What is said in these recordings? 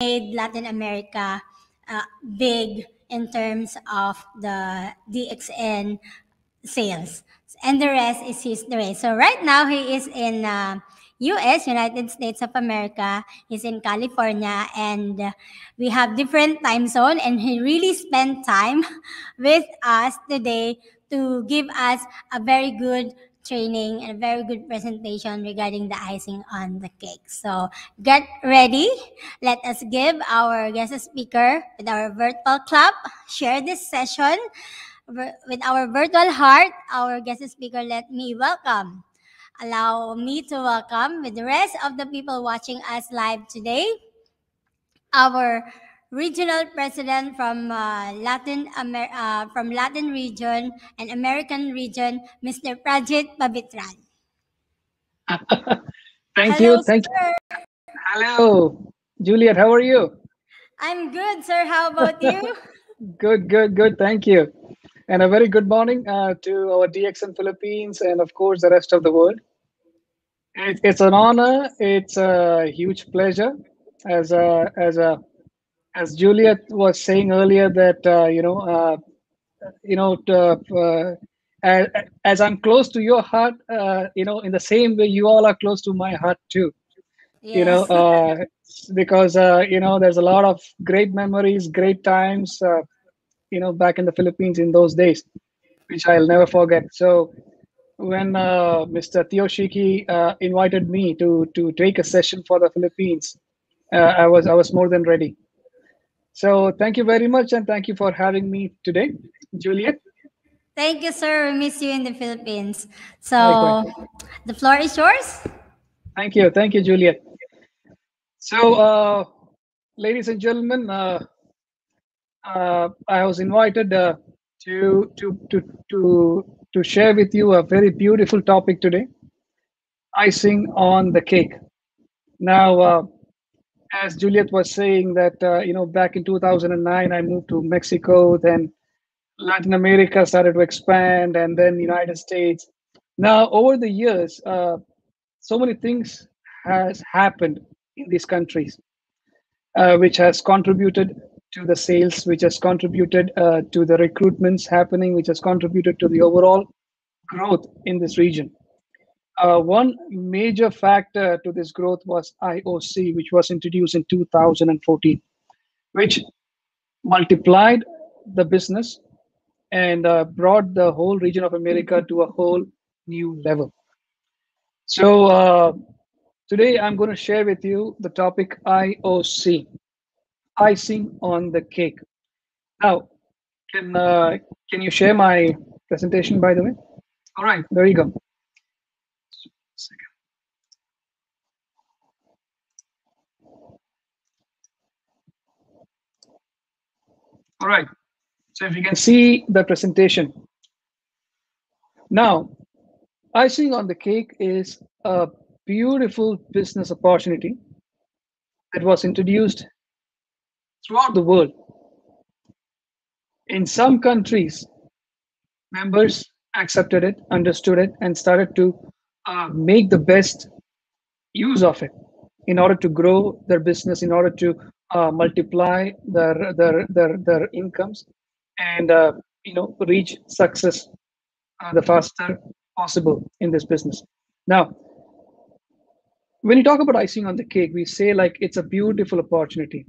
made Latin America big in terms of the DXN sales. And the rest is history. So right now he is in US, United States of America. He's in California, and we have different time zone, and he really spent time with us today to give us a very good training and a very good presentation regarding the icing on the cake. So get ready. Let us give our guest speaker with our virtual clap. Share this session with our virtual heart. Our guest speaker, allow me to welcome with the rest of the people watching us live today, our regional president from from Latin region and American region, Mr. Prajith Pavithran. Thank Hello, you. Thank sir. you. Hello, Juliet. How are you? I'm good, sir. How about you? Good. Thank you. And a very good morning to our DXN Philippines and, of course, the rest of the world. It's an honor. It's a huge pleasure. As Juliet was saying earlier, that as I'm close to your heart, in the same way you all are close to my heart too. Yes. Because there's a lot of great memories, great times, back in the Philippines in those days, which I'll never forget. So when Mr. Theoshiki invited me to take a session for the Philippines, I was more than ready. So thank you very much, and thank you for having me today, Juliet. Thank you, sir. We miss you in the Philippines. So Likewise. the floor is yours. Thank you, Juliet. So, ladies and gentlemen, I was invited to share with you a very beautiful topic today: icing on the cake. Now, as Juliet was saying, that back in 2009, I moved to Mexico. Then Latin America started to expand, and then United States. Now, over the years, so many things has happened in these countries, which has contributed to the sales, which has contributed to the recruitments happening, which has contributed to the overall growth in this region. One major factor to this growth was IOC, which was introduced in 2014, which multiplied the business and brought the whole region of America to a whole new level. So today I'm going to share with you the topic IOC, icing on the cake. Now, can you share my presentation, by the way? All right, there you go. All right, so if you can see the presentation. Now, icing on the cake is a beautiful business opportunity that was introduced throughout the world. In some countries, members accepted it, understood it, and started to make the best use of it in order to grow their business, in order to multiply their incomes, and reach success the faster possible in this business. Now, when you talk about icing on the cake, we say like it's a beautiful opportunity.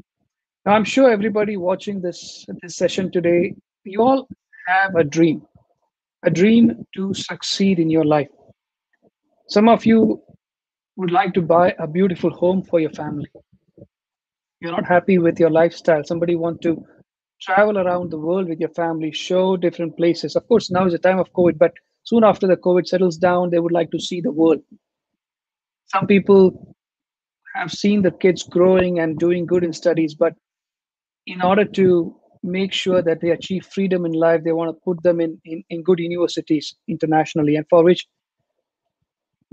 Now, I'm sure everybody watching this session today, you all have a dream to succeed in your life. Some of you would like to buy a beautiful home for your family. You're not happy with your lifestyle. Somebody want to travel around the world with your family, show different places. Of course, now is the time of COVID, but soon after the COVID settles down, they would like to see the world. Some people have seen the kids growing and doing good in studies, but in order to make sure that they achieve freedom in life, they want to put them in good universities internationally, and for which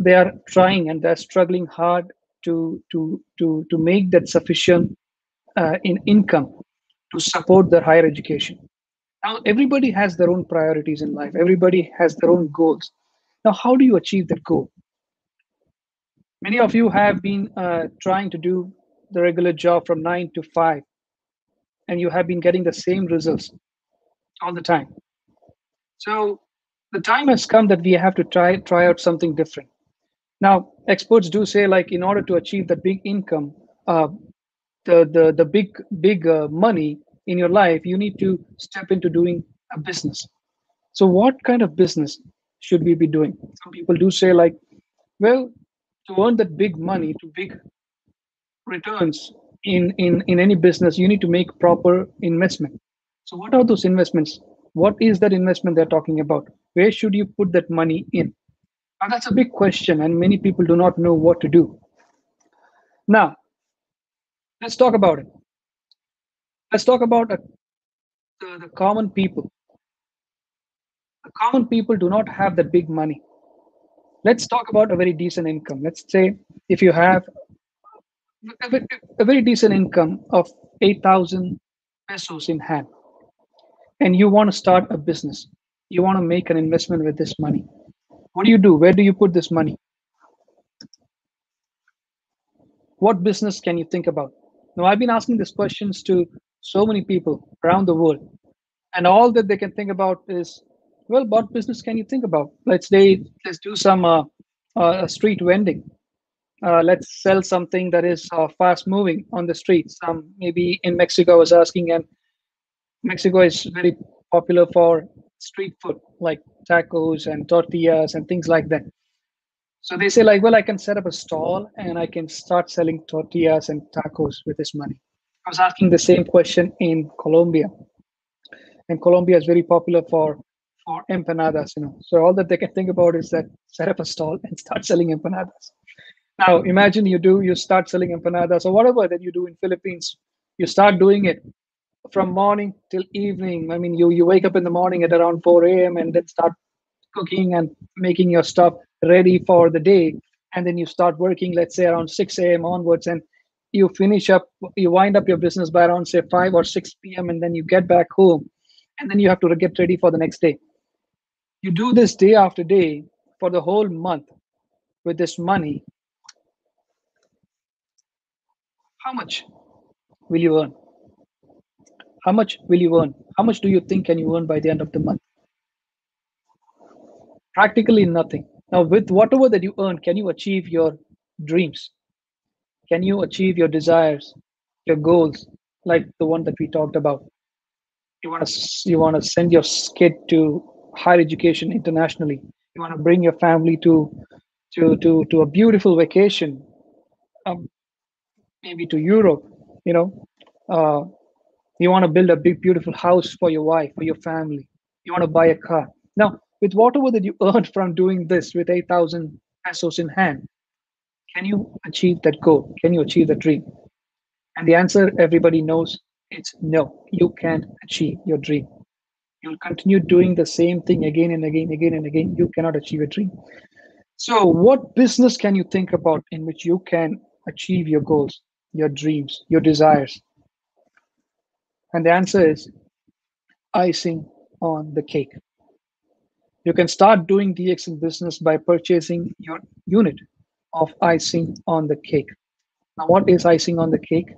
they are trying and they're struggling hard to make that sufficient in income to support their higher education. Now, everybody has their own priorities in life. Everybody has their own goals. Now, how do you achieve that goal? Many of you have been trying to do the regular job from 9 to 5, and you have been getting the same results all the time. So the time has come that we have to try out something different. Now, experts do say, like, in order to achieve the big income, uh, the big money in your life, you need to step into doing a business. So, what kind of business should we be doing? Some people do say, like, well, to earn that big money, to big returns in any business, you need to make proper investment. So, what are those investments? What is that investment they're talking about? Where should you put that money in? Now, that's a big question, and many people do not know what to do. Now, let's talk about it. Let's talk about the common people. The common people do not have that big money. Let's talk about a very decent income. Let's say if you have a very decent income of 8,000 pesos in hand, and you want to start a business, you want to make an investment with this money. What do you do? Where do you put this money? What business can you think about? Now, I've been asking these questions to so many people around the world, and all that they can think about is, well, what business can you think about? Let's do some street vending. Let's sell something that is fast moving on the streets. Maybe in Mexico, I was asking, and Mexico is very popular for street food like tacos and tortillas and things like that. So they say, like, well, I can set up a stall and I can start selling tortillas and tacos with this money. I was asking the same question in Colombia, and Colombia is very popular for empanadas. So all that they can think about is that set up a stall and start selling empanadas. Now imagine you start selling empanadas or whatever that you do in Philippines. You start doing it from morning till evening. I mean, you wake up in the morning at around 4 a.m. and then start cooking and making your stuff ready for the day. And then you start working, let's say around 6 a.m. onwards, and you wind up your business by around, say, 5 or 6 p.m. And then you get back home, and then you have to get ready for the next day. You do this day after day for the whole month with this money. How much will you earn? How much will you earn? How much do you think can you earn by the end of the month? Practically nothing. Now, with whatever that you earn, can you achieve your dreams? Can you achieve your desires, your goals, like the one that we talked about? You want to send your kid to higher education internationally. You want to bring your family to a beautiful vacation, um, maybe to Europe. You know, uh, you want to build a big, beautiful house for your wife, for your family. You want to buy a car. Now, with whatever that you earn from doing this, with 8,000 pesos in hand, can you achieve that goal? Can you achieve the dream? And the answer everybody knows, it's no. You can't achieve your dream. You'll continue doing the same thing again and again, again and again. You cannot achieve a dream. So, what business can you think about in which you can achieve your goals, your dreams, your desires? And the answer is icing on the cake. You can start doing DXN business by purchasing your unit of icing on the cake. Now, what is icing on the cake?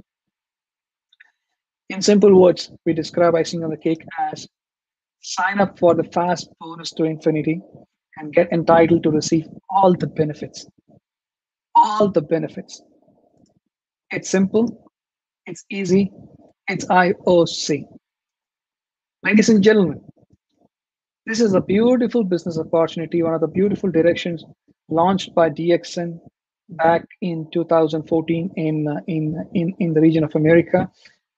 In simple words, we describe icing on the cake as sign up for the fast bonus to infinity and get entitled to receive all the benefits. All the benefits. It's simple, it's easy, it's IOC. Ladies and gentlemen, this is a beautiful business opportunity, one of the beautiful directions launched by DXN back in 2014 in the region of America.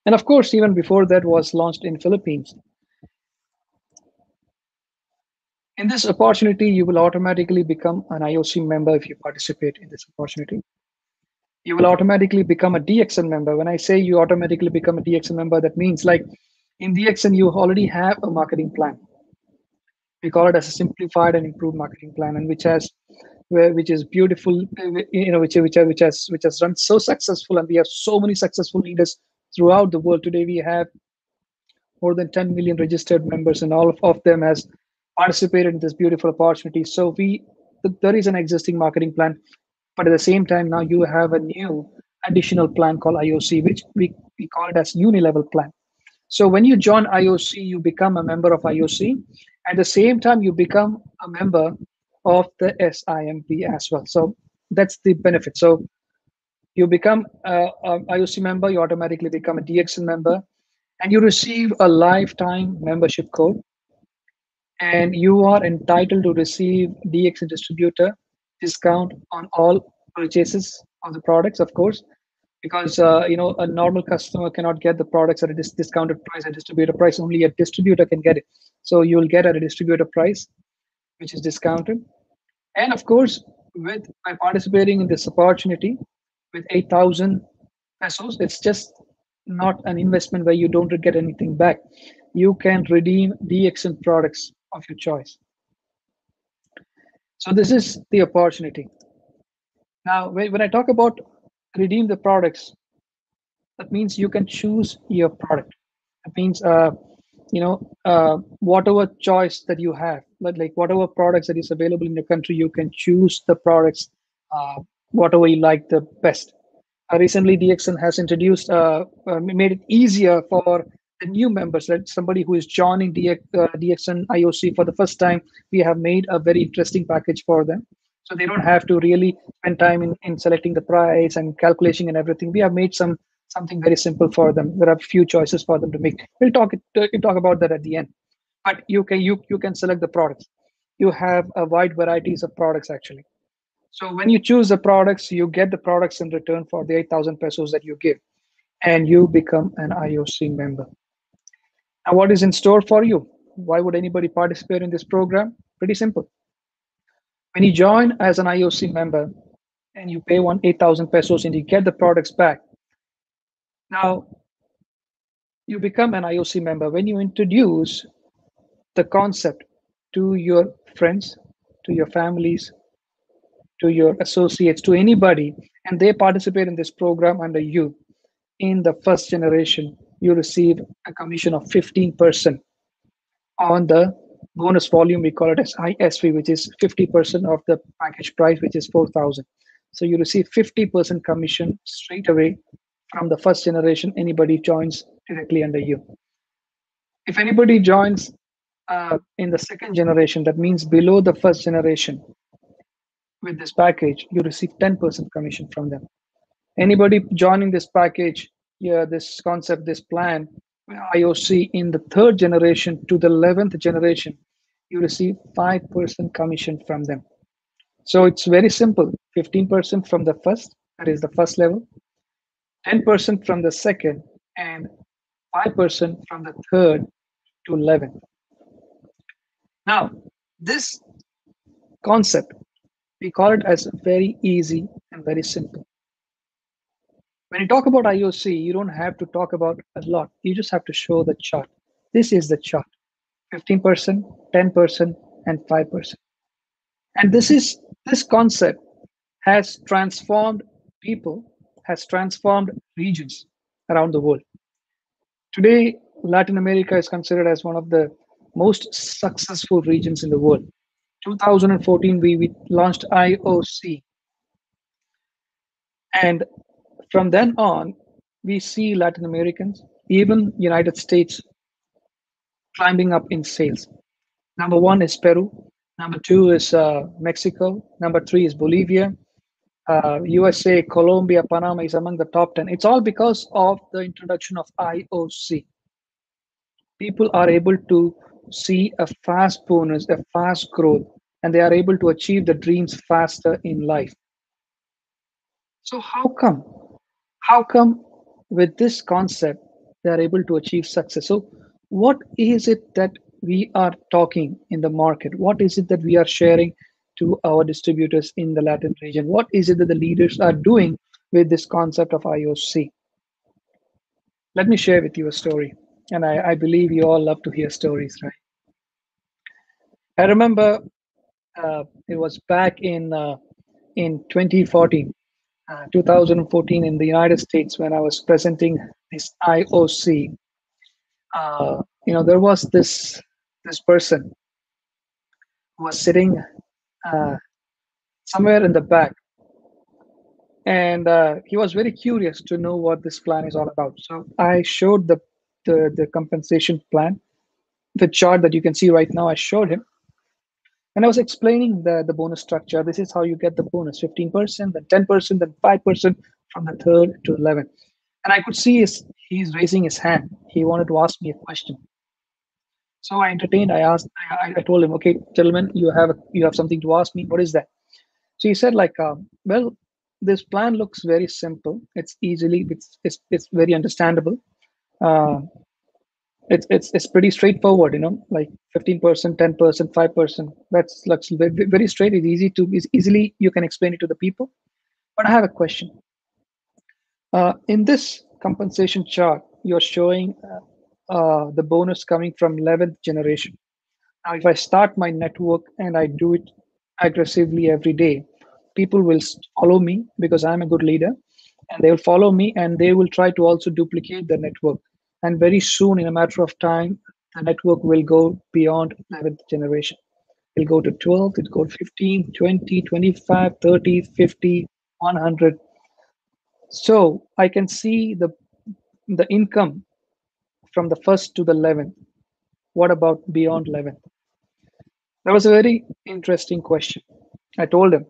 And of course, even before that was launched in Philippines. In this opportunity, you will automatically become an IOC member if you participate in this opportunity. You will automatically become a DXN member. When I say you automatically become a DXN member, that means, like, in DXN, you already have a marketing plan. We call it as a simplified and improved marketing plan, and which is beautiful, which has run so successful, and we have so many successful leaders throughout the world. Today we have more than 10 million registered members, and all of them has participated in this beautiful opportunity. So there is an existing marketing plan, but at the same time, now you have a new additional plan called IOC, which we call it as unilevel plan. So when you join IOC, you become a member of IOC. At the same time, you become a member of the SIMP as well. So that's the benefit. So you become a IOC member, you automatically become a DXN member, and you receive a lifetime membership code, and you are entitled to receive DXN distributor discount on all purchases of the products, of course, because a normal customer cannot get the products at a discounted price, a distributor price. Only a distributor can get it. So you will get at a distributor price, which is discounted. And of course, with by participating in this opportunity with 8,000 pesos, it's just not an investment where you don't get anything back. You can redeem DXN products of your choice. So this is the opportunity. Now, when I talk about redeem the products, that means you can choose your product. That means whatever choice that you have, like whatever products that is available in the country, you can choose the products, whatever you like the best. Recently, DXN has introduced, made it easier for the new members, like somebody who is joining DXN IOC for the first time. We have made a very interesting package for them. So they don't have to really spend time in selecting the price and calculation and everything. We have made something very simple for them. There are few choices for them to make. We'll talk about that at the end. But you can select the products. You have a wide varieties of products actually. So when you choose the products, you get the products in return for the 8,000 pesos that you give, and you become an IOC member. Now, what is in store for you? Why would anybody participate in this program? Pretty simple. When you join as an IOC member and you pay 8,000 pesos and you get the products back, now you become an IOC member when you introduce the concept to your friends, to your families, to your associates, to anybody, and they participate in this program under you. In the first generation, you receive a commission of 15% on the bonus volume. We call it as ISV, which is 50% of the package price, which is 4,000. So you receive 50% commission straight away from the first generation. Anybody joins directly under you. If anybody joins in the second generation, that means below the first generation, with this package, you receive 10% commission from them. Anybody joining this package, yeah, this concept, this plan, IOC in the third generation to the 11th generation, you receive 5% commission from them. So it's very simple. 15% from the first, that is the first level, 10% from the second, and 5% from the third to 11th. Now, this concept, we call it as very easy and very simple. When you talk about IOC, you don't have to talk about a lot. You just have to show the chart. This is the chart: 15%, 10%, and 5%. And this concept has transformed people, has transformed regions around the world. Today, Latin America is considered as one of the most successful regions in the world. 2014, we launched IOC. And from then on, we see Latin Americans, even United States, climbing up in sales. Number one is Peru. Number two is Mexico. Number three is Bolivia. USA, Colombia, Panama is among the top 10. It's all because of the introduction of IOC. People are able to see a fast bonus, a fast growth, and they are able to achieve the dreams faster in life. So how come? How come with this concept they are able to achieve success? So what is it that we are talking in the market? What is it that we are sharing to our distributors in the Latin region? What is it that the leaders are doing with this concept of IOC? Let me share with you a story. And I believe you all love to hear stories, right? I remember it was back in 2014, 2014 in the United States when I was presenting this IOC. There was this person who was sitting somewhere in the back, And he was very curious to know what this plan is all about. So I showed the compensation plan, the chart that you can see right now. I showed him, and I was explaining the bonus structure. This is how you get the bonus: 15%, then 10%, then 5% from the third to 11th. And I could see he's raising his hand. He wanted to ask me a question. So I entertained. I asked. I told him, "Okay, gentlemen, you have something to ask me. What is that?" So he said, like, "Well, this plan looks very simple. It's very understandable. Uh, it's pretty straightforward, like 15%, 10%, 5%. That's very, very straight. It's easily you can explain it to the people. But I have a question. In this compensation chart, you're showing the bonus coming from 11th generation. Now, if I start my network and I do it aggressively every day, people will follow me because I'm a good leader, and they will follow me and they will try to also duplicate the network. And very soon, in a matter of time, the network will go beyond 11th generation. It'll go to 12th, it'll go to 15, 20, 25, 30, 50, 100. So I can see the income from the first to the 11th. What about beyond 11th? That was a very interesting question. I told him,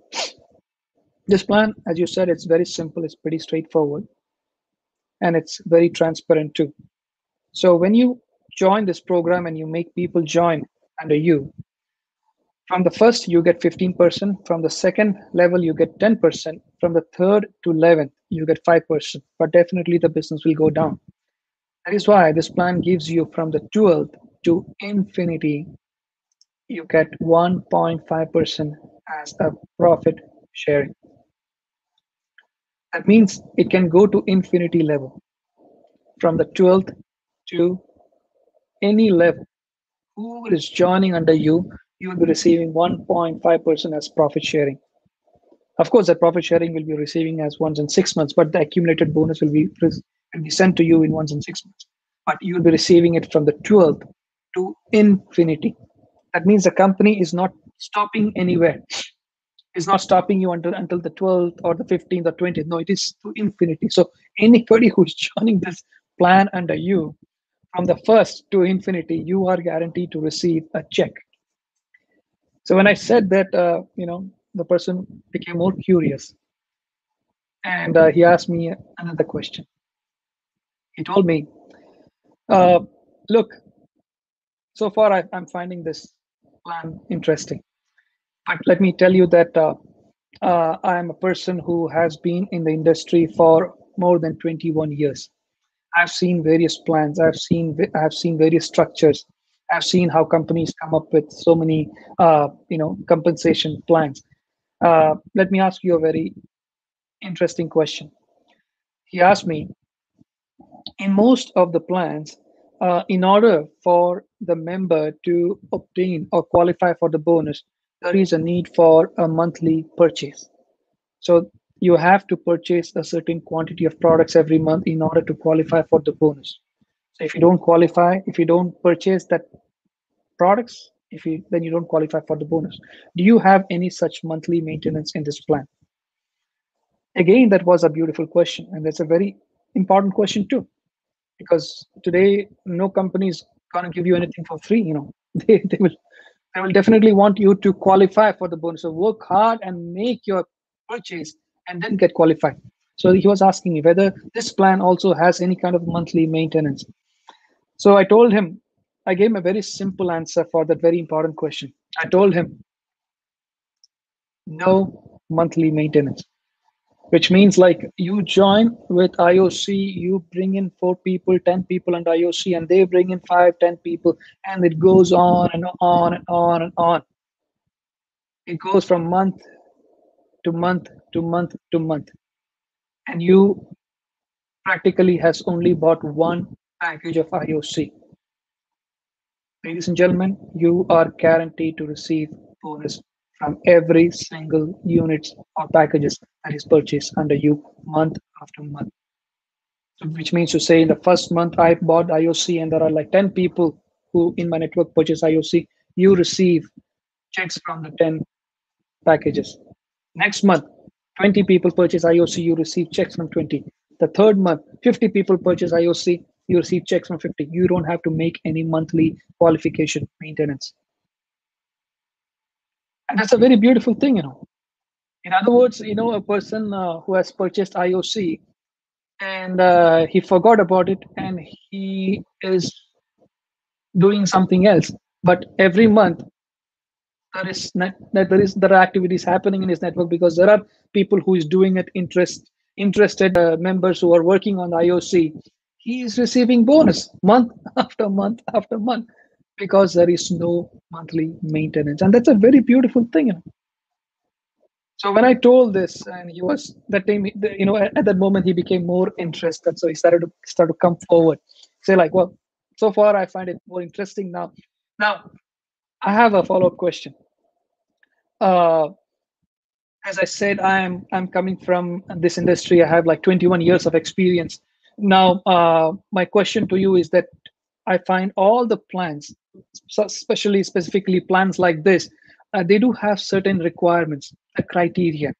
this plan, as you said, it's very simple, it's pretty straightforward, and it's very transparent too. So when you join this program and you make people join under you, from the first you get 15%, from the second level you get 10%, from the third to 11th you get 5%, but definitely the business will go down. That is why this plan gives you from the 12th to infinity, you get 1.5% as a profit sharing. That means it can go to infinity level. From the 12th to any level, who is joining under you, you will be receiving 1.5% as profit sharing. Of course, that profit sharing will be receiving as once in 6 months, but the accumulated bonus will be sent to you in once in 6 months. But you will be receiving it from the 12th to infinity. That means the company is not stopping anywhere. It's not stopping you until the 12th or the 15th or 20th. No, it is to infinity. So anybody who's joining this plan under you, from the first to infinity, you are guaranteed to receive a check. So when I said that, the person became more curious, and he asked me another question. He told me, uh, "Look, so far I'm finding this plan interesting, but let me tell you that I am a person who has been in the industry for more than 21 years. I've seen various plans. I've seen various structures. I've seen how companies come up with so many, compensation plans. Let me ask you a very interesting question." He asked me, in most of the plans, in order for the member to obtain or qualify for the bonus, there is a need for a monthly purchase. So you have to purchase a certain quantity of products every month in order to qualify for the bonus. So if you don't qualify, if you don't purchase that products, then you don't qualify for the bonus. Do you have any such monthly maintenance in this plan? Again, that was a beautiful question, and that's a very important question too, because today no company is gonna give you anything for free. They will definitely want you to qualify for the bonus. So work hard and make your purchase and then get qualified. So he was asking me whether this plan also has any kind of monthly maintenance. So I gave him a very simple answer for that very important question. I told him no monthly maintenance, which means like you join with IOC, you bring in 4 people, 10 people under IOC, and they bring in 5, 10 people, and it goes on and on and on and on. It goes from month to month to month to month. And you practically has only bought one package of IOC. Ladies and gentlemen, you are guaranteed to receive bonus from every single unit or packages that is purchased under you month after month. So which means to say in the first month I bought IOC and there are like 10 people who in my network purchase IOC, you receive checks from the 10 packages. Next month, 20 people purchase IOC, you receive checks from 20. The third month, 50 people purchase IOC, you receive checks from 50. You don't have to make any monthly qualification maintenance. And that's a very beautiful thing, you know. In other words, you know, a person who has purchased IOC and he forgot about it and he is doing something else. But every month there are activities happening in his network because there are people who is doing it interested members who are working on the IOC. He is receiving bonus month after month after month because there is no monthly maintenance, and that's a very beautiful thing. You know? So when I told this, and he was that time, you know, at that moment he became more interested. So he started to come forward, say like, well, so far I find it more interesting now. Now I have a follow up question. Uh, as I said, I'm coming from this industry. I have like 21 years of experience. Now, my question to you is that I find all the plans, so especially specifically plans like this, they do have certain requirements, a criteria.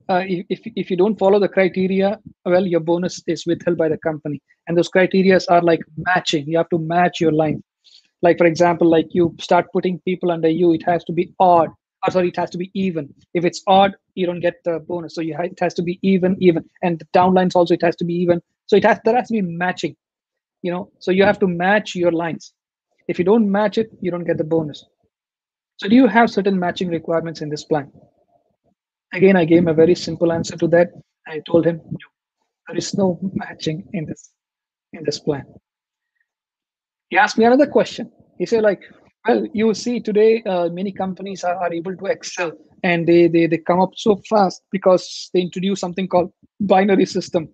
If you don't follow the criteria, well, your bonus is withheld by the company. And those criteria are like matching. You have to match your line. Like for example, like you start putting people under you, it has to be odd. Sorry, it has to be even. If it's odd, you don't get the bonus. So it has to be even, and the downlines also it has to be even. So there has to be matching. You know, so you have to match your lines. If you don't match it, you don't get the bonus. So do you have certain matching requirements in this plan? Again, I gave him a very simple answer to that. I told him, no, there is no matching in this plan. He asked me another question. He said, like, well, you see today many companies are able to excel and they come up so fast because they introduce something called binary system.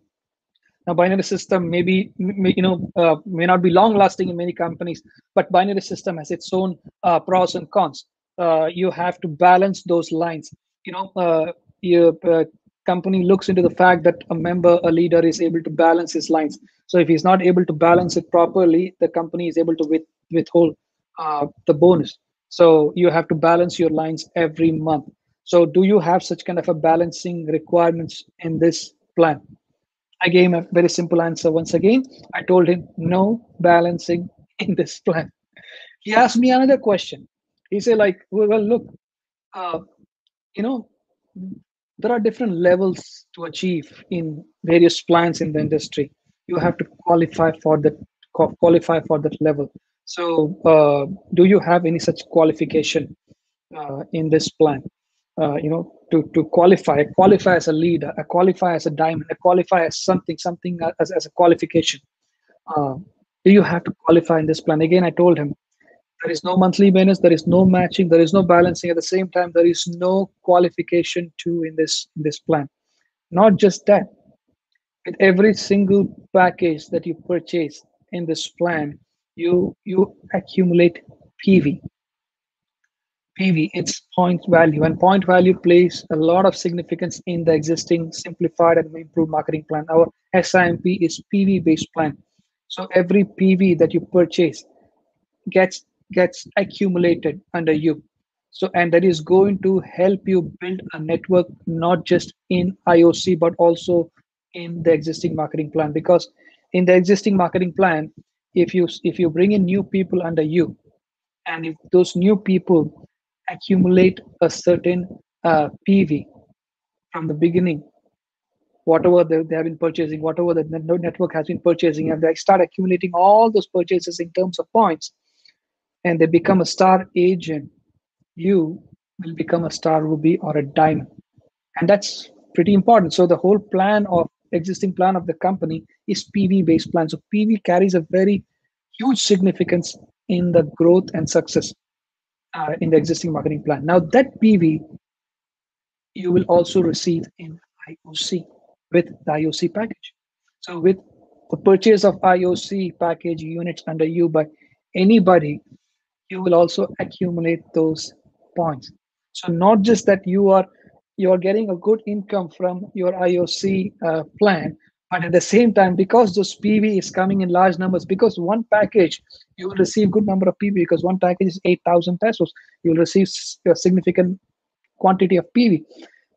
Now, binary system may not be long lasting in many companies, but binary system has its own pros and cons. You have to balance those lines. You know, your company looks into the fact that a leader is able to balance his lines. So if he's not able to balance it properly, the company is able to withhold the bonus. So you have to balance your lines every month. So do you have such kind of a balancing requirements in this plan? I gave him a very simple answer once again. I told him no balancing in this plan. He asked me another question. He said, like, well, look, uh, you know, there are different levels to achieve in various plans in the industry. You have to qualify for that level. So, do you have any such qualification in this plan? To qualify as a leader, a qualify as a diamond, a qualify as something as a qualification. Uh, do you have to qualify in this plan? Again, I told him there is no monthly bonus, there is no matching, there is no balancing. At the same time, there is no qualification too in this plan. Not just that, with every single package that you purchase in this plan, you accumulate PV. PV, it's point value, and point value plays a lot of significance in the existing simplified and improved marketing plan. Our SIMP is PV based plan. So every PV that you purchase gets accumulated under you. So and that is going to help you build a network not just in IOC but also in the existing marketing plan. Because in the existing marketing plan, if you bring in new people under you, and if those new people accumulate a certain PV from the beginning, whatever they have been purchasing, whatever the network has been purchasing, and they start accumulating all those purchases in terms of points, and they become a star agent, you will become a star ruby or a diamond. And that's pretty important. So the whole plan of existing plan of the company is PV based plan. So PV carries a very huge significance in the growth and success in the existing marketing plan. Now that PV you will also receive in IOC with the IOC package. So with the purchase of IOC package units under you by anybody, you will also accumulate those points. So not just that you are getting a good income from your IOC plan, but at the same time, because those PV is coming in large numbers, because one package you will receive good number of PV, because one package is 8,000 pesos, you will receive a significant quantity of PV.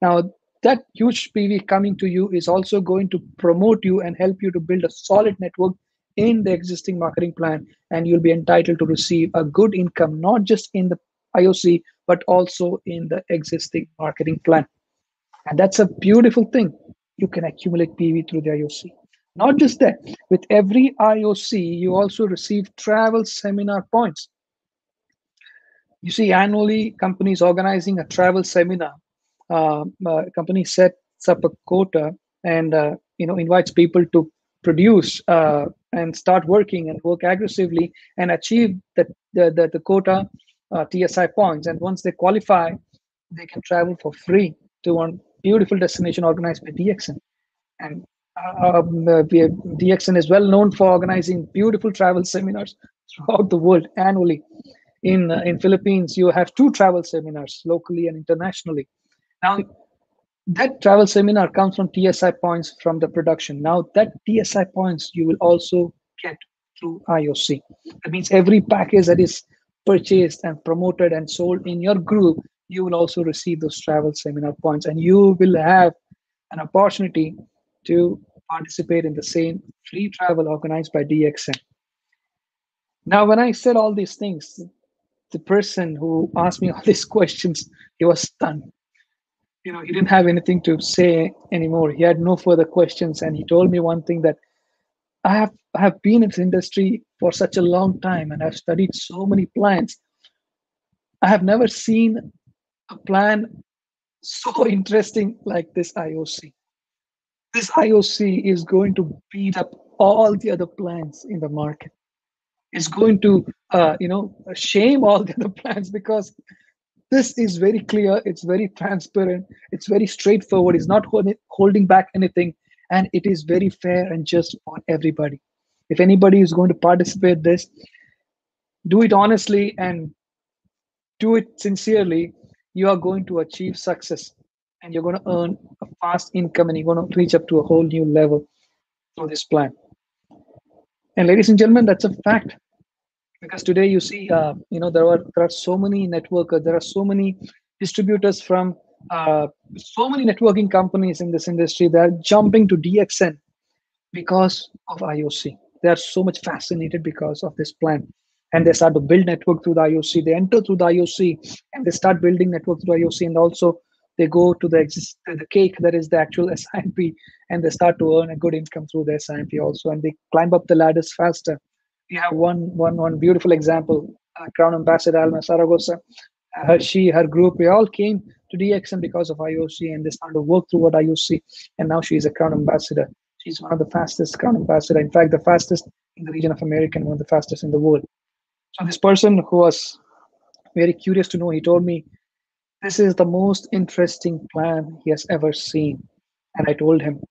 Now that huge PV coming to you is also going to promote you and help you to build a solid network in the existing marketing plan, and you'll be entitled to receive a good income, not just in the IOC, but also in the existing marketing plan. And that's a beautiful thing. You can accumulate PV through the IOC. Not just that, with every IOC, you also receive travel seminar points. You see, annually, companies organizing a travel seminar. Company sets up a quota and invites people to produce and start working and work aggressively and achieve the quota TSI points. And once they qualify, they can travel for free to one beautiful destination organized by DXN. And DXN is well known for organizing beautiful travel seminars throughout the world annually. In Philippines, you have 2 travel seminars, locally and internationally. Now, that travel seminar comes from TSI points from the production. Now, that TSI points you will also get through IOC. That means every package that is purchased and promoted and sold in your group, you will also receive those travel seminar points, and you will have an opportunity to participate in the same free travel organized by DXN. Now, when I said all these things, the person who asked me all these questions, he was stunned. He didn't have anything to say anymore. He had no further questions, and he told me one thing, that I have been in this industry for such a long time, and I've studied so many plans. I have never seen a plan so interesting like this IOC. This IOC is going to beat up all the other plans in the market. It's going to shame all the other plans, because this is very clear, it's very transparent, it's very straightforward, it's not holding back anything, and it is very fair and just for everybody. If anybody is going to participate this, do it honestly and do it sincerely. You are going to achieve success, and you're going to earn a fast income, and you're going to reach up to a whole new level through this plan. And ladies and gentlemen, that's a fact. Because today you see, there are so many networkers, there are so many distributors from so many networking companies in this industry that are jumping to DXN because of IOC. They are so much fascinated because of this plan, and they start to build network through the IOC. They enter through the IOC, and they start building network through the IOC, and also they go to the cake that is the actual SIMP, and they start to earn a good income through the SIMP also, and they climb up the ladders faster. We have one beautiful example, Crown Ambassador Alma Saragossa. Her group, we all came to DXN because of IOC, and they started to work through what IOC, and now she is a Crown Ambassador. She's one of the fastest Crown Ambassador, in fact, the fastest in the region of America, and one of the fastest in the world. So this person who was very curious to know, he told me, this is the most interesting plan he has ever seen. And I told him,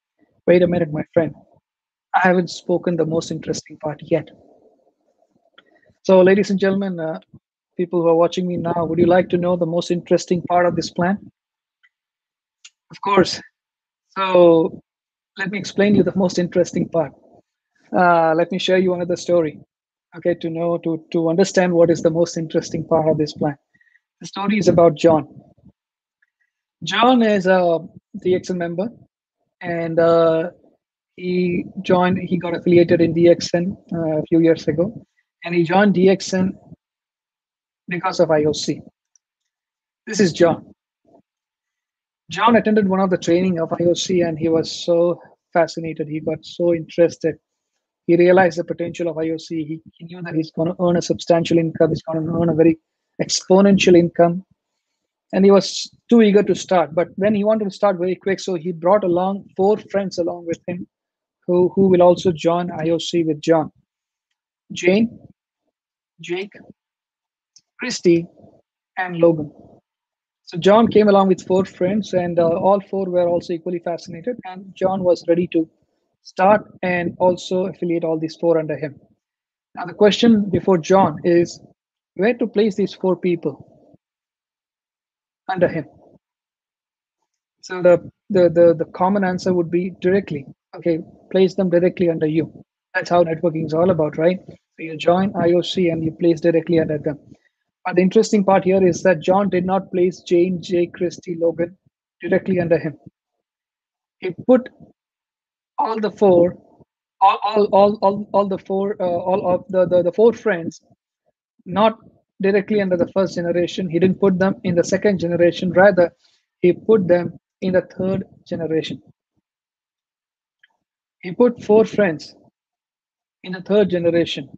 wait a minute, my friend, I haven't spoken the most interesting part yet. So, ladies and gentlemen, people who are watching me now, would you like to know the most interesting part of this plan? Of course. So, let me explain you the most interesting part. Let me share you another story. Okay, to understand what is the most interesting part of this plan. The story is about John. John is a DXN member, and he got affiliated in DXN a few years ago, and he joined DXN because of IOC. This is John. John attended one of the training of IOC, and he was so fascinated. He got so interested. He realized the potential of IOC. He knew that he's going to earn a substantial income. He's going to earn a very exponential income. And he was too eager to start. But when he wanted to start very quick, so he brought along 4 friends along with him who will also join IOC with John. Jane, Jake, Christy, and Logan. So John came along with 4 friends, and all 4 were also equally fascinated. And John was ready to start and also affiliate all these 4 under him. Now the question before John is where to place these 4 people under him. So the common answer would be directly. Okay, place them directly under you. That's how networking is all about, right? So you join IOC and you place directly under them. But the interesting part here is that John did not place Jane, Jake, Christy, Logan directly under him. He put all the four, all the four, all of the four friends, not directly under the first generation. He didn't put them in the second generation. Rather, he put them in the third generation. He put four friends in the third generation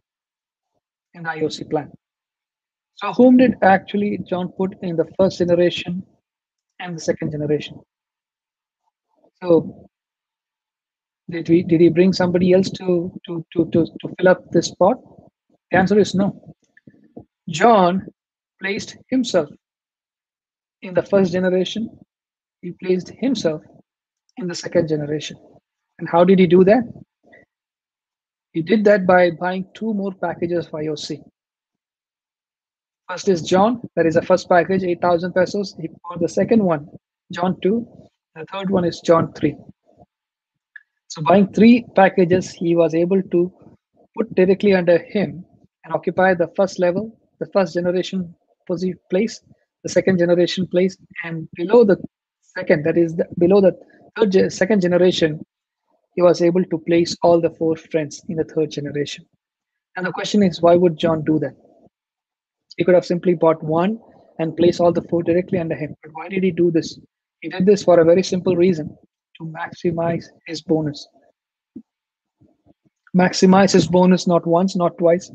in the IOC plan. So, whom did actually John put in the first generation and the second generation? So, did he bring somebody else to fill up this spot? The answer is no. John placed himself in the first generation. He placed himself in the second generation. And how did he do that? He did that by buying two more packages of IOC. First is John, that is the first package, 8,000 pesos. He bought the second one, John 2. The third one is John 3. So buying three packages, he was able to put directly under him and occupy the first level, the first generation place, the second generation place, and below the second, that is below the second generation, he was able to place all the four friends in the third generation. And the question is, why would John do that? He could have simply bought one and placed all the four directly under him. But why did he do this? He did this for a very simple reason: to maximize his bonus. Maximize his bonus not once, not twice,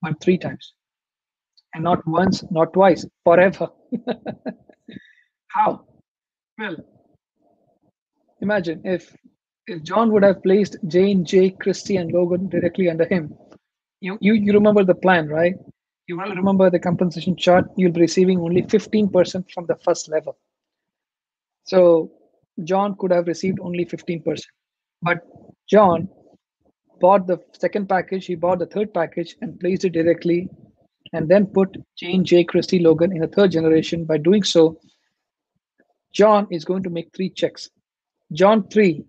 but three times. And not once, not twice, forever. How? Well, imagine if John would have placed Jane, Jake, Christy, and Logan directly under him. You remember the plan, right? You will remember the compensation chart. You'll be receiving only 15% from the first level. So John could have received only 15%. But John bought the second package, he bought the third package and placed it directly, and then put Jane, Jay, Christy, Logan in the third generation. By doing so, John is going to make three checks. John 3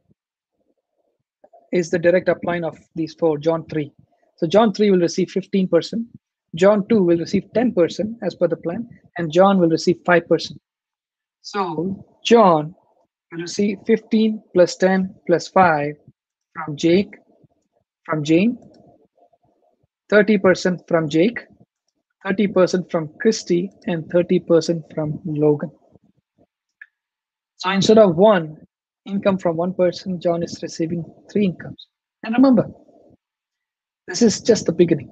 is the direct upline of these four, John 3. So John 3 will receive 15%. John 2 will receive 10% as per the plan, and John will receive 5%. So John will receive 15 plus 10 plus 5 from Jane, 30% from Jake, 30% from Christy, and 30% from Logan. So instead of one income from one person, John is receiving three incomes. And remember, this is just the beginning.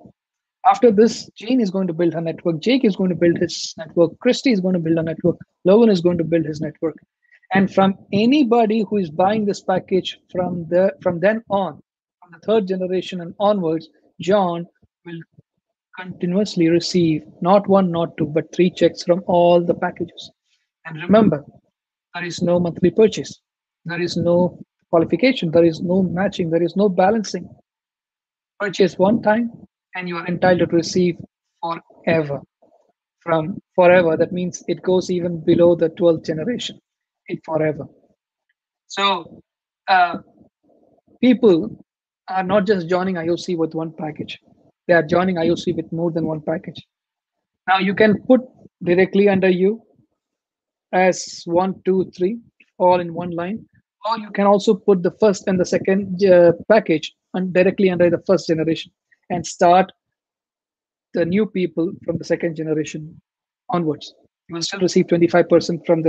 After this, Jane is going to build her network. Jake is going to build his network. Christy is going to build a network. Logan is going to build his network. And from anybody who is buying this package from then on, from the third generation and onwards, John will continuously receive not one, not two, but three checks from all the packages. And remember, there is no monthly purchase. There is no qualification. There is no matching. There is no balancing. Purchase one time and you are entitled to receive forever. From forever, that means it goes even below the 12th generation. It forever. So people are not just joining IOC with one package. They are joining IOC with more than one package. Now you can put directly under you as 1, 2, 3, all in one line, or you can also put the first and the second package directly under the first generation and start the new people from the second generation onwards. You will still receive 25% from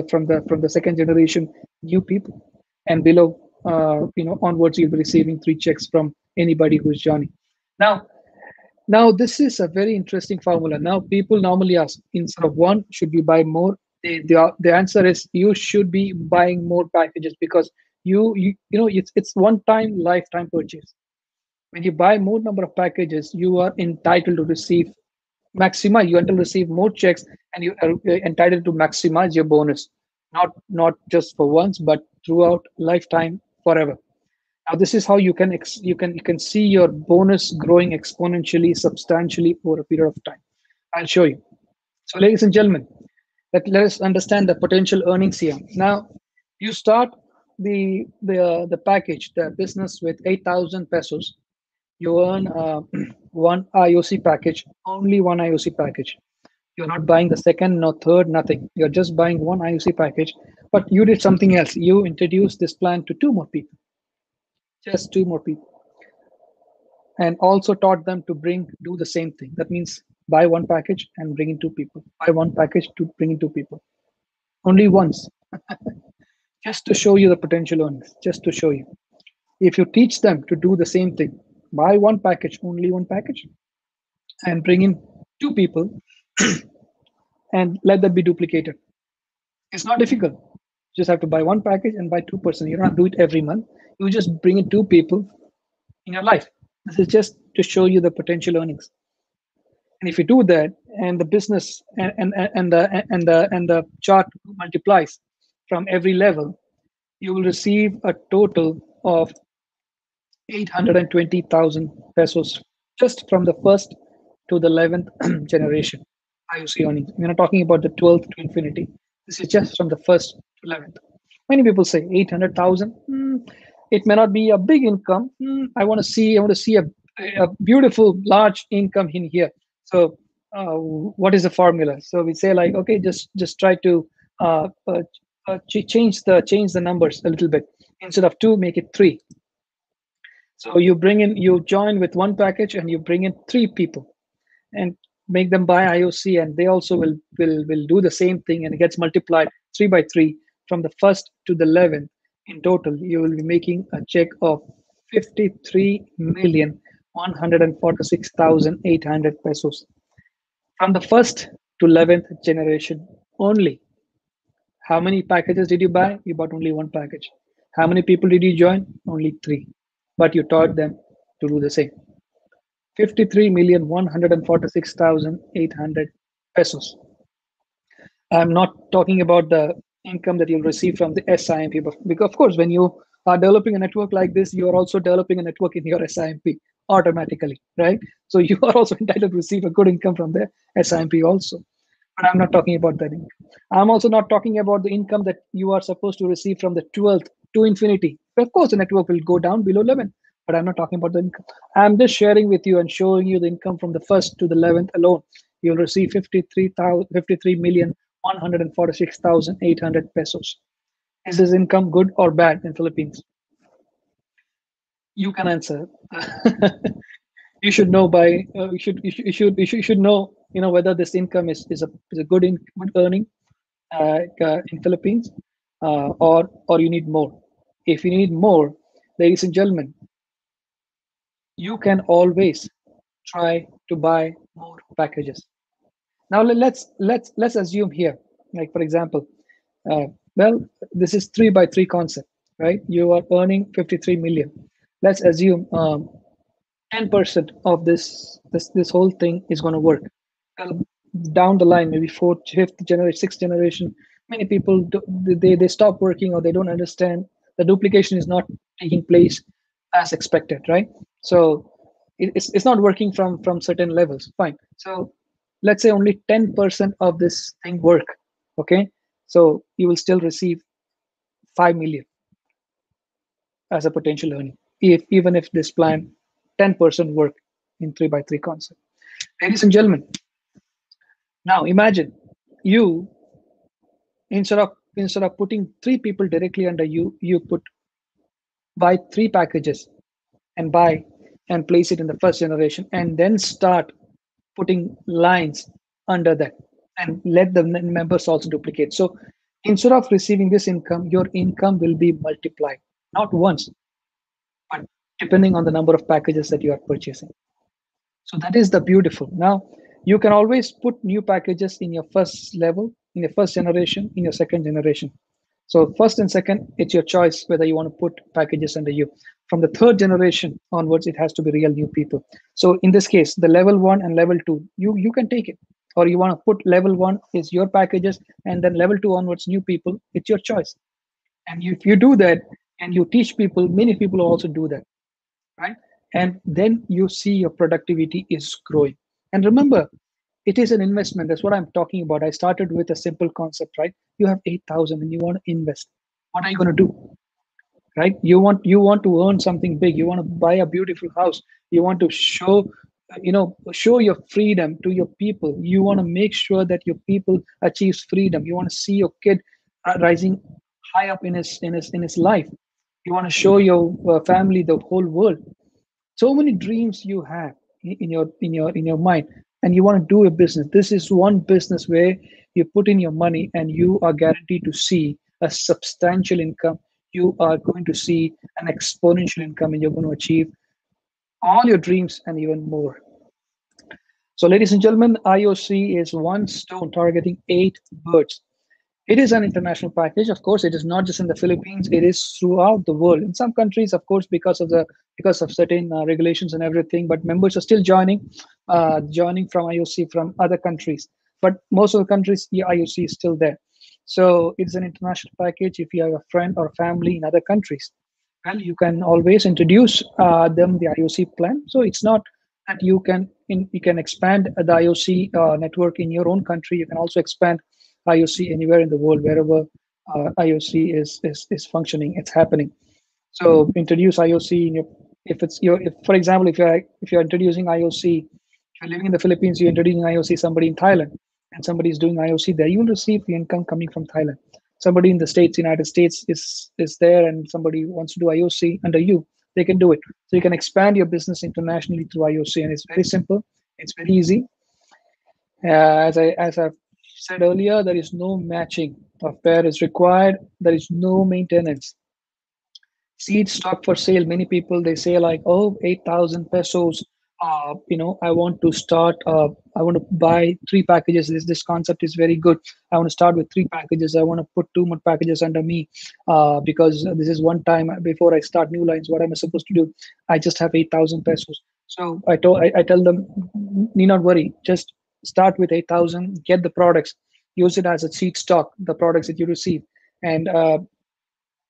the second generation new people, and below onwards you'll be receiving three checks from anybody who is joining. Now this is a very interesting formula. Now people normally ask, instead of one, should we buy more? The answer is you should be buying more packages, because it's one time lifetime purchase. When you buy more number of packages, you are entitled to receive maximize. You entitled to receive more checks, and you are entitled to maximize your bonus, not just for once, but throughout lifetime, forever. Now this is how you can see your bonus growing exponentially, substantially over a period of time. I'll show you. So, ladies and gentlemen, let us understand the potential earnings here. Now, you start the package, the business with 8,000 pesos. You earn one IOC package, only one IOC package. You're not buying the second, no third, nothing. You're just buying one IOC package. But you did something else. You introduced this plan to two more people, just two more people, and also taught them to do the same thing. That means buy one package and bring in two people. Buy one package to bring in two people. Only once, just to show you the potential earnings, just to show you. If you teach them to do the same thing, buy one package, only one package, and bring in two people and let that be duplicated. It's not difficult. You just have to buy one package and buy 2%. You don't have to do it every month. You just bring in two people in your life. This is just to show you the potential earnings. And if you do that, and the business and the chart multiplies from every level, you will receive a total of 820,000 pesos just from the first to the 11th generation IOC earnings. We're not talking about the 12th to infinity. This is just from the first to 11th. Many people say 800,000. It may not be a big income. I want to see a beautiful large income in here. So what is the formula? So we say like, okay, just try to change the numbers a little bit. Instead of 2, make it 3. So you join with one package and you bring in 3 people and make them buy IOC, and they also will do the same thing, and it gets multiplied 3 by 3 from the first to the 11th. In total, you will be making a check of 53,146,800 pesos from the first to 11th generation only. How many packages did you buy? You bought only one package. How many people did you join? Only 3. But you taught them to do the same. 53,146,800 pesos. I'm not talking about the income that you'll receive from the SIMP, because of course, when you are developing a network like this, you are also developing a network in your SIMP automatically, right? So you are also entitled to receive a good income from the SIMP also. But I'm not talking about that income. I'm also not talking about the income that you are supposed to receive from the 12th to infinity. Of course, the network will go down below 11, but I'm not talking about the income. I'm just sharing with you and showing you the income from the first to the 11th alone. You'll receive 53,146,800 pesos. Is this income good or bad in Philippines? You can answer. You should know by you should know whether this income is a good earning in Philippines, or you need more. If you need more, ladies and gentlemen, you can always try to buy more packages. Now let's assume here, like for example, well, this is 3 by 3 concept, right? You are earning 53 million. Let's assume 10% of this whole thing is going to work. Well, down the line, maybe 4th, 5th generation, 6th generation, many people they stop working, or they don't understand the duplication is not taking place as expected, right? So it's not working from certain levels. Fine. So let's say only 10% of this thing work. Okay, so you will still receive 5 million as a potential earning, even if this plan 10% work in 3 by 3 concept. Ladies and gentlemen, now imagine you, instead of putting 3 people directly under you, you buy 3 packages and place it in the first generation, and then start putting lines under that and let the members also duplicate. So instead of receiving this income, your income will be multiplied, not once, but depending on the number of packages that you are purchasing. So that is the beautiful. Now you can always put new packages in your first level, in your first generation, in your second generation. So first and second, it's your choice whether you want to put packages under you. From the third generation onwards, it has to be real new people. So in this case, the level 1 and level 2, you can take it. Or you want to put level 1 is your packages, and then level 2 onwards, new people, it's your choice. And if you do that and you teach people, many people also do that, right? And then you see your productivity is growing. And remember, it is an investment. That's what I'm talking about. I started with a simple concept, right? You have 8,000 and you want to invest. What are you going to do? Right? You want to earn something big. You want to buy a beautiful house. You want to show your freedom to your people. You want to make sure that your people achieves freedom. You want to see your kid rising high up in his life. You want to show your family, the whole world. So many dreams you have in your mind, and you want to do a business. This is one business where you put in your money and you are guaranteed to see a substantial income. You are going to see an exponential income, and you're going to achieve all your dreams and even more. So, ladies and gentlemen, IOC is one stone targeting eight birds. It is an international package. Of course, it is not just in the Philippines. It is throughout the world. In some countries, of course, because of certain regulations and everything, but members are still joining from IOC from other countries. But most of the countries, the IOC is still there. So it's an international package. If you have a friend or family in other countries, well, you can always introduce them the IOC plan. So it's not that you can expand the IOC network in your own country. You can also expand IOC anywhere in the world, wherever IOC is functioning, it's happening. So introduce IOC in your if it's your if, for example, if you're introducing IOC, if you're living in the Philippines, you're introducing IOC somebody in Thailand, and somebody is doing IOC there, you will receive the income coming from Thailand. Somebody in the States, United States is there, and somebody wants to do IOC under you, they can do it. So you can expand your business internationally through IOC, and it's very simple, it's very easy. As I've said earlier, there is no matching of pair is required. There is no maintenance. Seed stock for sale. Many people they say like, oh, 8,000 pesos. I want to start. I want to buy three packages. This concept is very good. I want to start with three packages. I want to put two more packages under me because this is one time before I start new lines. What am I supposed to do? I just have 8,000 pesos. So I tell them, need not worry. Just start with 8,000. Get the products. Use it as a seed stock. The products that you receive, and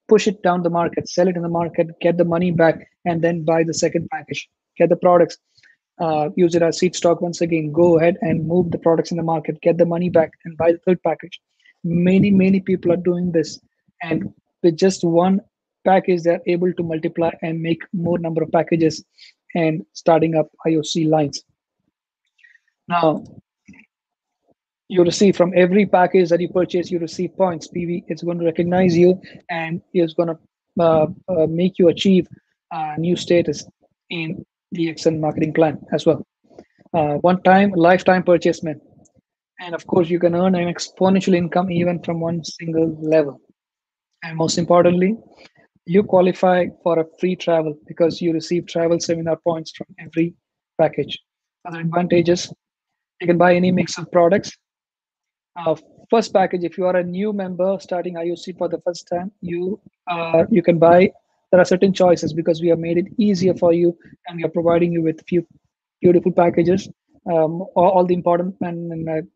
push it down the market, sell it in the market, get the money back, and then buy the second package. Get the products, use it as seed stock once again. Go ahead and move the products in the market, get the money back, and buy the third package. Many people are doing this, and with just one package, they're able to multiply and make more number of packages and starting up IOC lines. Now, you receive from every package that you purchase, you receive points. PV, it's going to recognize you, and it's going to make you achieve new status in the DXN marketing plan as well. One time, lifetime purchasement. And of course, you can earn an exponential income even from one single level. And most importantly, you qualify for a free travel because you receive travel seminar points from every package. Other advantages, you can buy any mix of products. Uh, First package, if you are a new member starting IOC for the first time, you can buy. There are certain choices because we have made it easier for you, and we are providing you with few beautiful packages. All the important and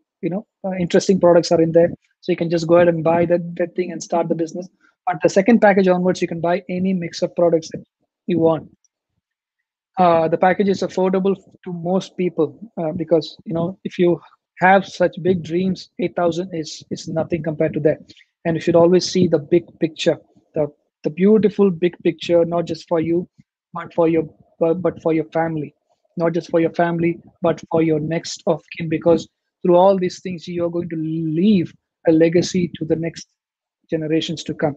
interesting products are in there, so you can just go ahead and buy that thing and start the business. But the second package onwards, you can buy any mix of products that you want. The package is affordable to most people because if you have such big dreams, 8,000 is nothing compared to that. And you should always see the big picture, the beautiful big picture, not just for you, but for your family, not just for your family, but for your next of kin. Because through all these things, you are going to leave a legacy to the next generations to come.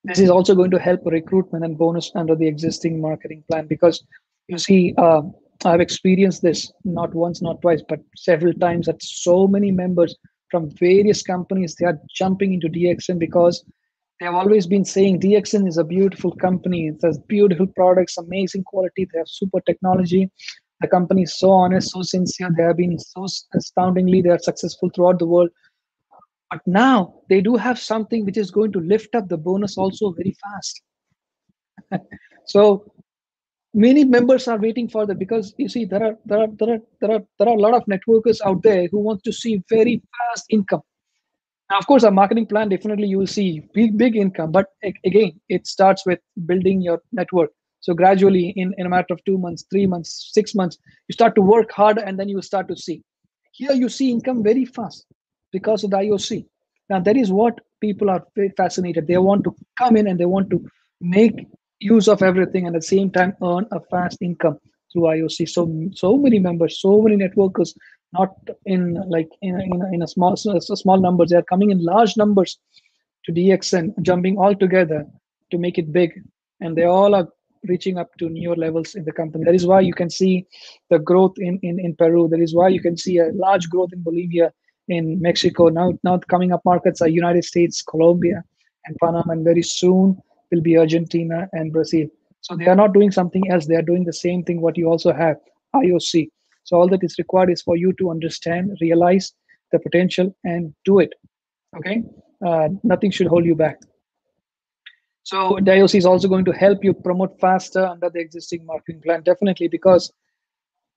This is also going to help recruitment and bonus under the existing marketing plan because you see, I've experienced this not once, not twice, but several times that so many members from various companies, they are jumping into DXN because they have always been saying DXN is a beautiful company. It has beautiful products, amazing quality. They have super technology. The company is so honest, so sincere. They have been so astoundingly, they are successful throughout the world. But now they do have something which is going to lift up the bonus also very fast. So many members are waiting for that because you see there are a lot of networkers out there who want to see very fast income. Now, of course, a marketing plan definitely you will see big income, but again, it starts with building your network. So gradually, in a matter of 2 months, 3 months, 6 months, you start to work harder, and then you start to see. Here, you see income very fast because of the IOC. Now, that is what people are very fascinated. They want to come in and they want to make use of everything and at the same time earn a fast income through IOC. So many members, so many networkers not in like in a small numbers. They are coming in large numbers to DXN, jumping all together to make it big, and they all are reaching up to newer levels in the company. That is why you can see the growth in Peru. That is why you can see a large growth in Bolivia, in Mexico. Now coming up markets are United States, Colombia, and Panama, and very soon will be Argentina and Brazil. So they are not doing something else. They are doing the same thing what you also have, IOC. So all that is required is for you to understand, realize the potential, and do it. Okay, nothing should hold you back. So DIOC is also going to help you promote faster under the existing marketing plan, definitely, because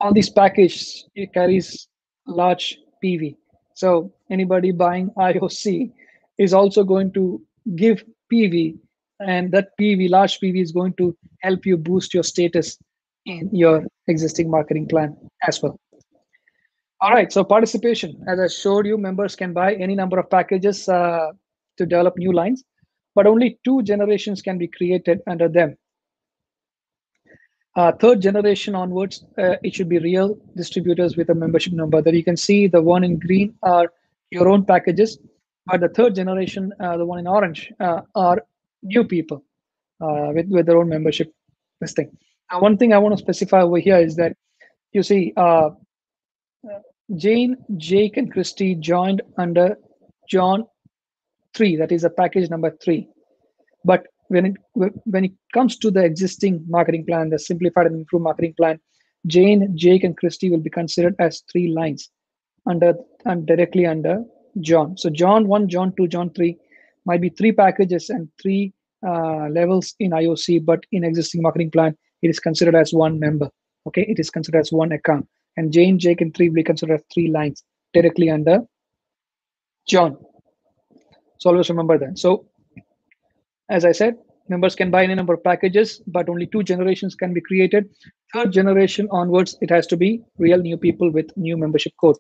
all these package it carries large PV. So anybody buying IOC is also going to give PV, and that PV, large PV, is going to help you boost your status in your existing marketing plan as well. All right, so participation, as I showed you, members can buy any number of packages to develop new lines, but only 2 generations can be created under them. Third generation onwards, it should be real distributors with a membership number. That you can see the one in green are your own packages, but the third generation, the one in orange, are new people with their own membership listing. Now, one thing I want to specify over here is that you see Jane, Jake, and Christy joined under John 3. That is a package number 3. But when it comes to the existing marketing plan, the simplified and improved marketing plan, Jane, Jake, and Christy will be considered as 3 lines and directly under John. So John 1, John 2, John 3 might be 3 packages and 3 levels in IOC, but in existing marketing plan, it is considered as 1 member. Okay, it is considered as 1 account. And Jane, Jake, and 3 will be considered as 3 lines directly under John. So always remember that. So as I said, members can buy any number of packages, but only 2 generations can be created. Third generation onwards, it has to be real new people with new membership code.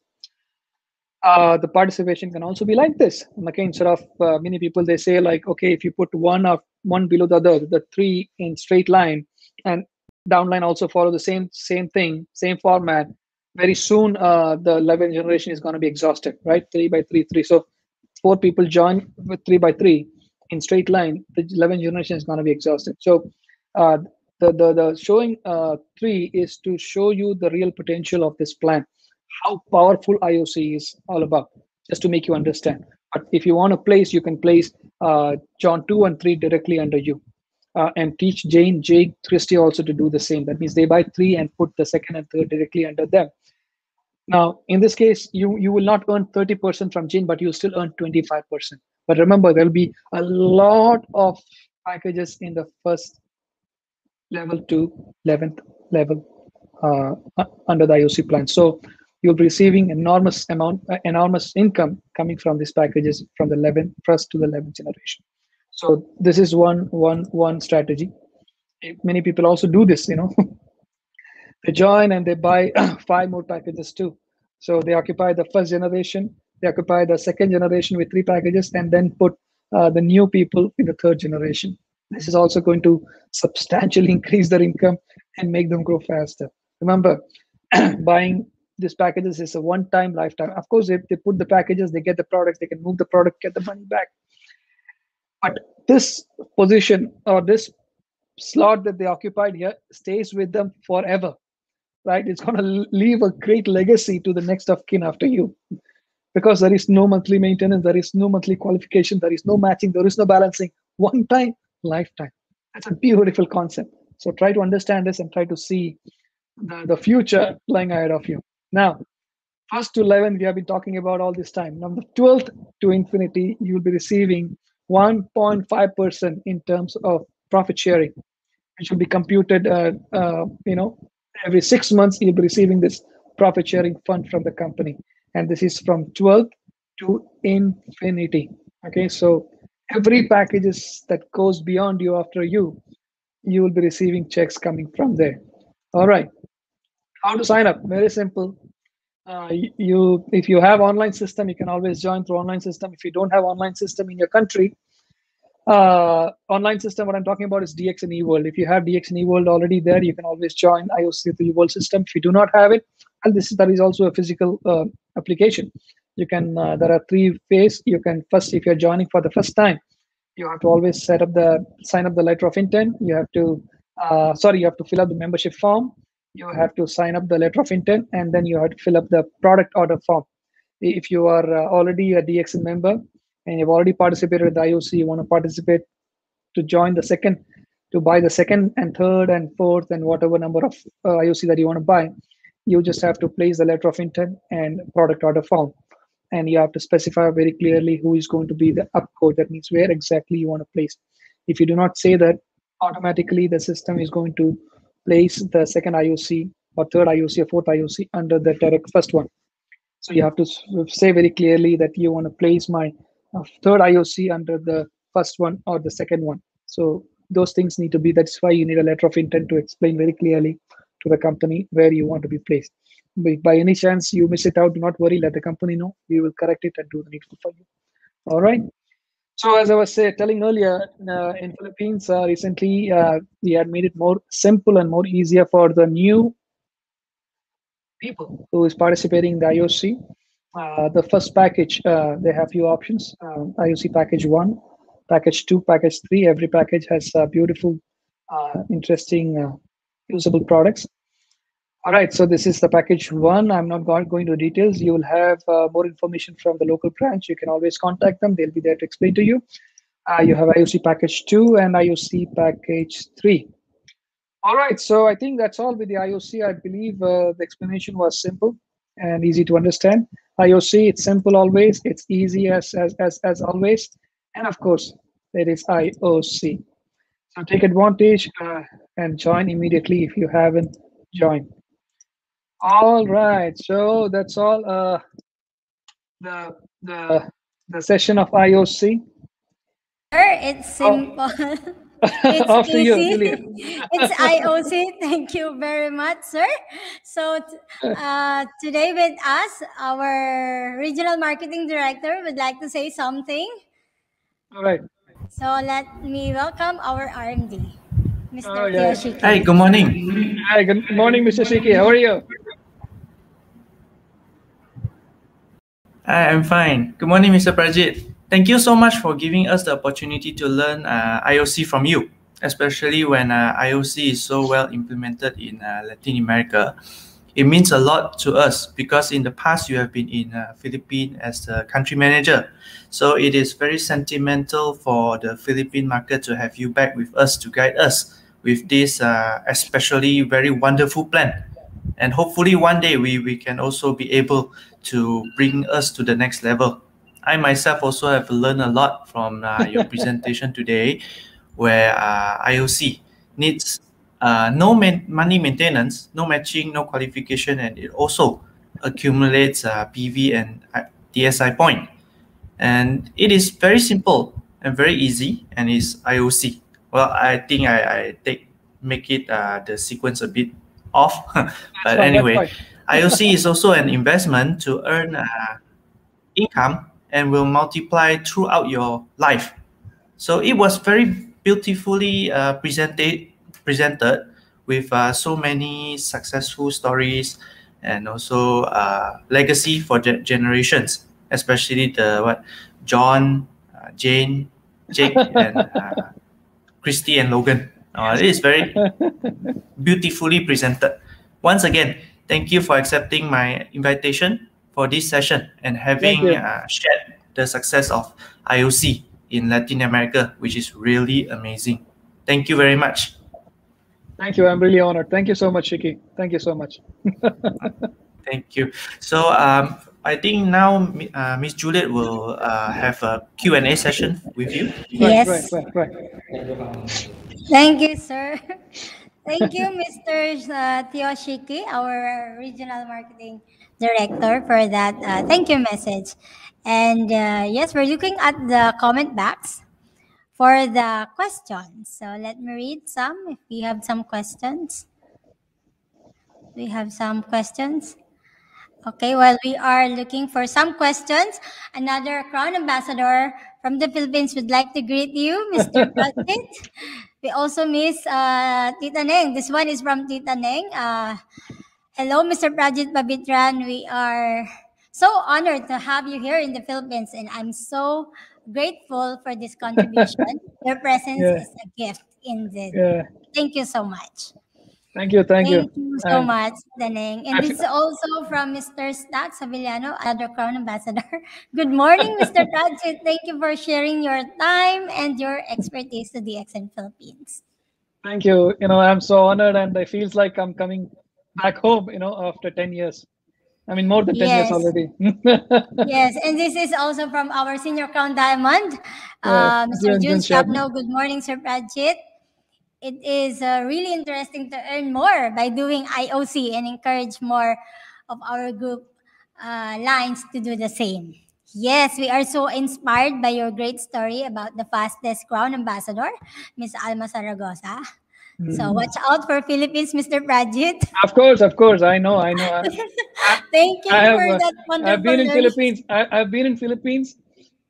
The participation can also be like this. Okay, instead of many people, they say like, okay, if you put one below the other, the 3 in straight line, and downline also follow the same thing, same format. Very soon, the 11th generation is going to be exhausted, right? 3 by 3, 3. So 4 people join with 3 by 3 in straight line. The 11th generation is going to be exhausted. So the showing 3 is to show you the real potential of this plan, how powerful IOC is all about, just to make you understand. But if you want to place, you can place John 2 and 3 directly under you. And teach Jane, Jake, Christy also to do the same. That means they buy 3 and put the second and third directly under them. Now, in this case, you will not earn 30% from Jane, but you'll still earn 25%. But remember, there'll be a lot of packages in the first level to 11th level under the IOC plan. So you'll be receiving enormous income coming from these packages from the first to the 11th generation. So this is one strategy. Many people also do this, they join and they buy 5 more packages too. So they occupy the first generation, they occupy the second generation with 3 packages, and then put the new people in the third generation. This is also going to substantially increase their income and make them grow faster. Remember, buying these packages is a one-time, lifetime. Of course, if they put the packages, they get the products, they can move the product, get the money back. But this position or this slot that they occupied here stays with them forever, right? It's going to leave a great legacy to the next of kin after you, because there is no monthly maintenance, there is no monthly qualification, there is no matching, there is no balancing. One time, lifetime. That's a beautiful concept. So try to understand this and try to see the future lying ahead of you. Now, first to 11, we have been talking about all this time. Number 12th to infinity, you will be receiving 1.5% in terms of profit sharing, which will be computed, every 6 months, you'll be receiving this profit sharing fund from the company. And this is from 12th to infinity. Okay, so every packages that goes beyond you after you will be receiving checks coming from there. All right, how to sign up? Very simple. If you have online system, you can always join through online system. If you don't have online system in your country, online system, what I'm talking about is DXN eWorld. If you have DXN eWorld already there, you can always join IOC through eWorld system. If you do not have it, that is also a physical application. You can there are 3 phases. You can first, if you're joining for the first time, you have to always sign up the letter of intent. You have to you have to fill up the membership form. You have to sign up the letter of intent, and then you have to fill up the product order form. If you are already a DXN member and you've already participated with the IOC, you want to participate to join the second, to buy the second and third and fourth and whatever number of IOC that you want to buy, you just have to place the letter of intent and product order form. And you have to specify very clearly who is going to be the upcode. That means where exactly you want to place. If you do not say that, automatically the system is going to place the second IOC or third IOC or fourth IOC under the direct first one. So you have to say very clearly that you want to place my third IOC under the first one or the second one. So those things need to be, that's why you need a letter of intent to explain very clearly to the company where you want to be placed. By any chance you miss it out, do not worry, let the company know. We will correct it and do the needful for you. All right. So as I was telling earlier, in Philippines, recently we had made it more simple and more easier for the new people who is participating in the IOC. The first package, they have few options. IOC package 1, package 2, package 3. Every package has beautiful, interesting, usable products. All right, so this is the package 1. I'm not going to details. You will have more information from the local branch. You can always contact them. They'll be there to explain to you. You have IOC package 2 and IOC package 3. All right, so I think that's all with the IOC. I believe the explanation was simple and easy to understand. IOC, it's simple always. It's easy as always. And of course, it is IOC. So take advantage and join immediately if you haven't joined. All right, so that's all. The session of IOC. Sir, it's simple. It's After easy. you, Juliet. It's IOC. Thank you very much, sir. So today with us, our regional marketing director would like to say something. All right. So let me welcome our RMD, Mr. Oh, yeah. Kiyoshiki. Hi, good morning. Hi, good morning, Mr. Shiki. How are you? Hi, I'm fine. Good morning, Mr. Prajith. Thank you so much for giving us the opportunity to learn IOC from you, especially when IOC is so well implemented in Latin America. It means a lot to us because in the past you have been in Philippines as the country manager. So it is very sentimental for the Philippine market to have you back with us to guide us with this especially very wonderful plan. And hopefully one day we can also be able to bring us to the next level. I myself also have learned a lot from your presentation today, where IOC needs no money maintenance, no matching, no qualification, and it also accumulates PV and DSI point. And it is very simple and very easy, and is IOC. Well, I think I make it the sequence a bit off, but anyway, IOC is also an investment to earn income and will multiply throughout your life. So it was very beautifully presented with so many successful stories and also legacy for generations, especially the John, Jane, Jake, and Christy and Logan. It is very beautifully presented. Once again, thank you for accepting my invitation for this session and having shared the success of IOC in Latin America, which is really amazing. Thank you very much. Thank you. I'm really honored. Thank you so much, Shiki. Thank you so much. Thank you. So I think now Miss Juliet will have a Q&A session with you. Yes. Right. Thank you, sir. Thank you, Mr. Kiyoshiki, our regional marketing director, for that thank you message. And yes, we're looking at the comment box for the questions. So let me read some if we have some questions. We have some questions. Okay, while we are looking for some questions, another Crown Ambassador from the Philippines would like to greet you, Mr. Prajith. We also miss Tita Neng. This one is from Tita Neng. Hello, Mr. Prajith Pavithran. We are so honored to have you here in the Philippines, and I'm so grateful for this contribution. Your presence Yeah, is a gift indeed. yeah. Thank you so much. Thank you, thank you. Thank you so And much, Daneng. And I this f- is also from Mr. Stat Savillano, another Crown Ambassador. Good morning, Mr. Prajit. Thank you for sharing your time and your expertise to DXN Philippines. Thank you. I'm so honored, and it feels like I'm coming back home. After 10 years. I mean, more than 10 years Yes. already. Yes, and this is also from our senior Crown Diamond, Yeah, Mr. Jun Jun Sharma. Shabno. Good morning, Sir Prajit. It is really interesting to earn more by doing IOC and encourage more of our group lines to do the same. Yes, we are so inspired by your great story about the fastest Crown Ambassador, Miss Alma Saragosa. So Mhm. watch out for Philippines, Mr. Prajit. Of course. I know, I know. I, Thank you I have. for that I've wonderful been in learning. Philippines. I've been in Philippines,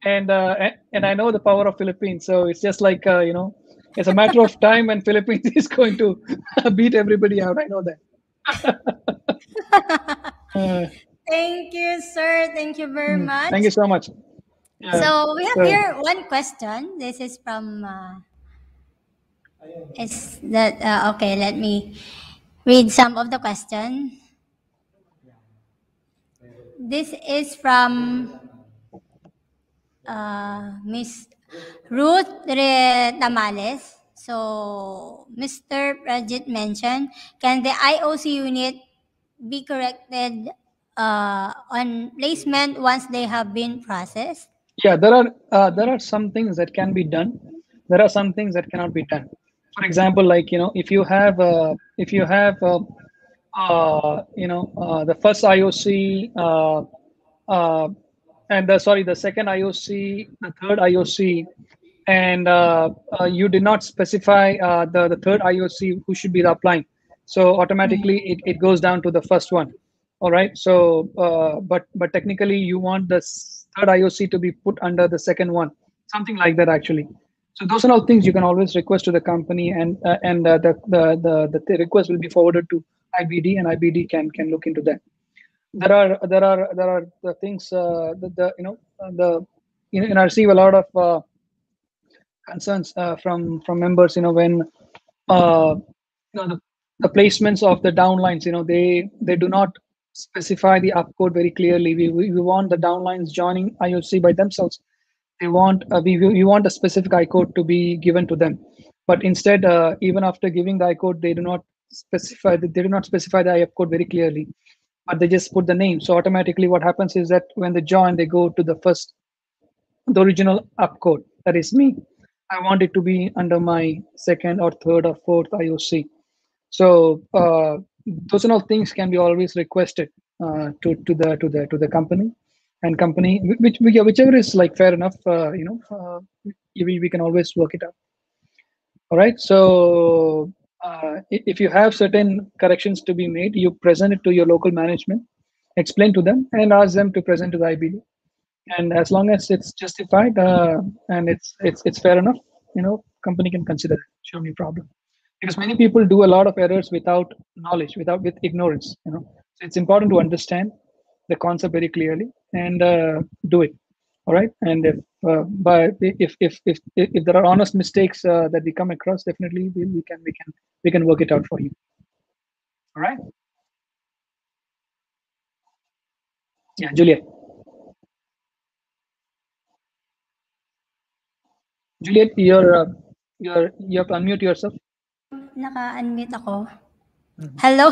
and I know the power of Philippines. So it's just like it's a matter of time, and Philippines is going to beat everybody out. I know that. Uh, Thank you, sir. Thank you very much. Thank you so much. Yeah. So we have So here one question. This is from. Is that okay? Let me read some of the question. This is from Miss Ruth Tamales. So Mr. Prajit mentioned, can the IOC unit be corrected on placement once they have been processed? yeah, there are some things that can be done. There are some things that cannot be done. For example, like if you have the first IOC uh, and the second IOC, the third IOC, and you did not specify the third IOC who should be applying. So automatically it goes down to the first one. All right. So, but technically you want the third IOC to be put under the second one, something like that actually. So those are all things you can always request to the company, and the request will be forwarded to IBD, and IBD can look into that. There are the things the the I receive a lot of concerns from members. When uh, the placements of the downlines, they do not specify the upcode very clearly. We want the downlines joining IOC by themselves. They want we want a specific I code to be given to them, but instead, even after giving the I code, they do not specify the I code very clearly, but they just put the name. So automatically, what happens is that when they join, they go to the original up code. That is me. I want it to be under my second or third or fourth IOC. So those and all things can be always requested to the company, and company whichever is like fair enough. We can always work it out. All right. So if you have certain corrections to be made, you present it to your local management, explain to them, and ask them to present to the IBD. And as long as it's justified and it's fair enough, company can consider it. Show me problem, because many people do a lot of errors without knowledge, with ignorance. So it's important to understand the concept very clearly and do it. All right. And if there are honest mistakes that we come across, definitely we can work it out for you. All right. Yeah, Juliet. Juliet, you have to unmute yourself. Naka-unmute ako. Hello.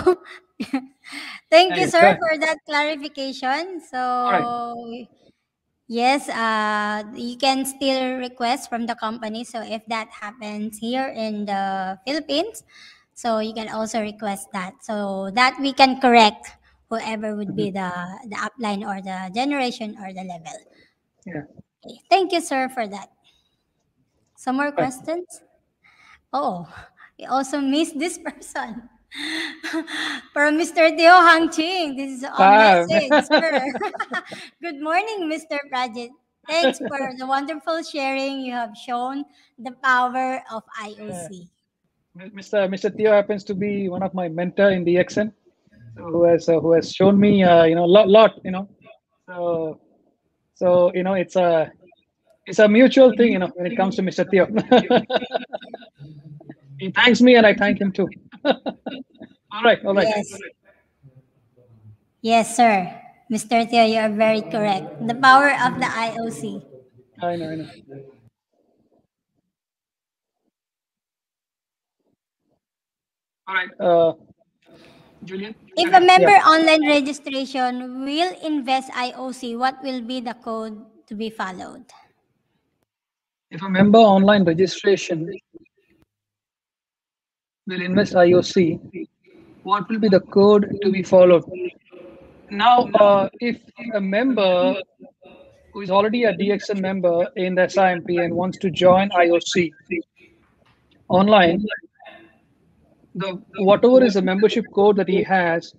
Thank you, Yes, sir, correct. for that clarification. So, All right. yes, you can still request from the company. So, if that happens here in the Philippines, so you can also request that, so that we can correct whoever would be the upline or the generation or the level. Yeah. Okay. Thank you, sir, for that. Some more Right. questions? Oh, we also missed this person. From Mr. Teo Hang Ching. This is a Ah, message, sir. Good morning, Mr. Prajit. Thanks for the wonderful sharing. You have shown the power of IOC. Mr. Theo happens to be one of my mentor in DXN. who has shown me lot. So it's a mutual thing, when it comes to Mr. Theo. He thanks me and I thank him too. All right. Yes. Yes, sir. Mr. Theo, you are very correct. The power of the IOC. I know. All right. Julian? If a member online registration will invest IOC, what will be the code to be followed? If a member online registration will invest IOC, what will be the code to be followed? Now, if a member who is already a DXN member in the SIMP and wants to join IOC online, the whatever is the membership code that he has,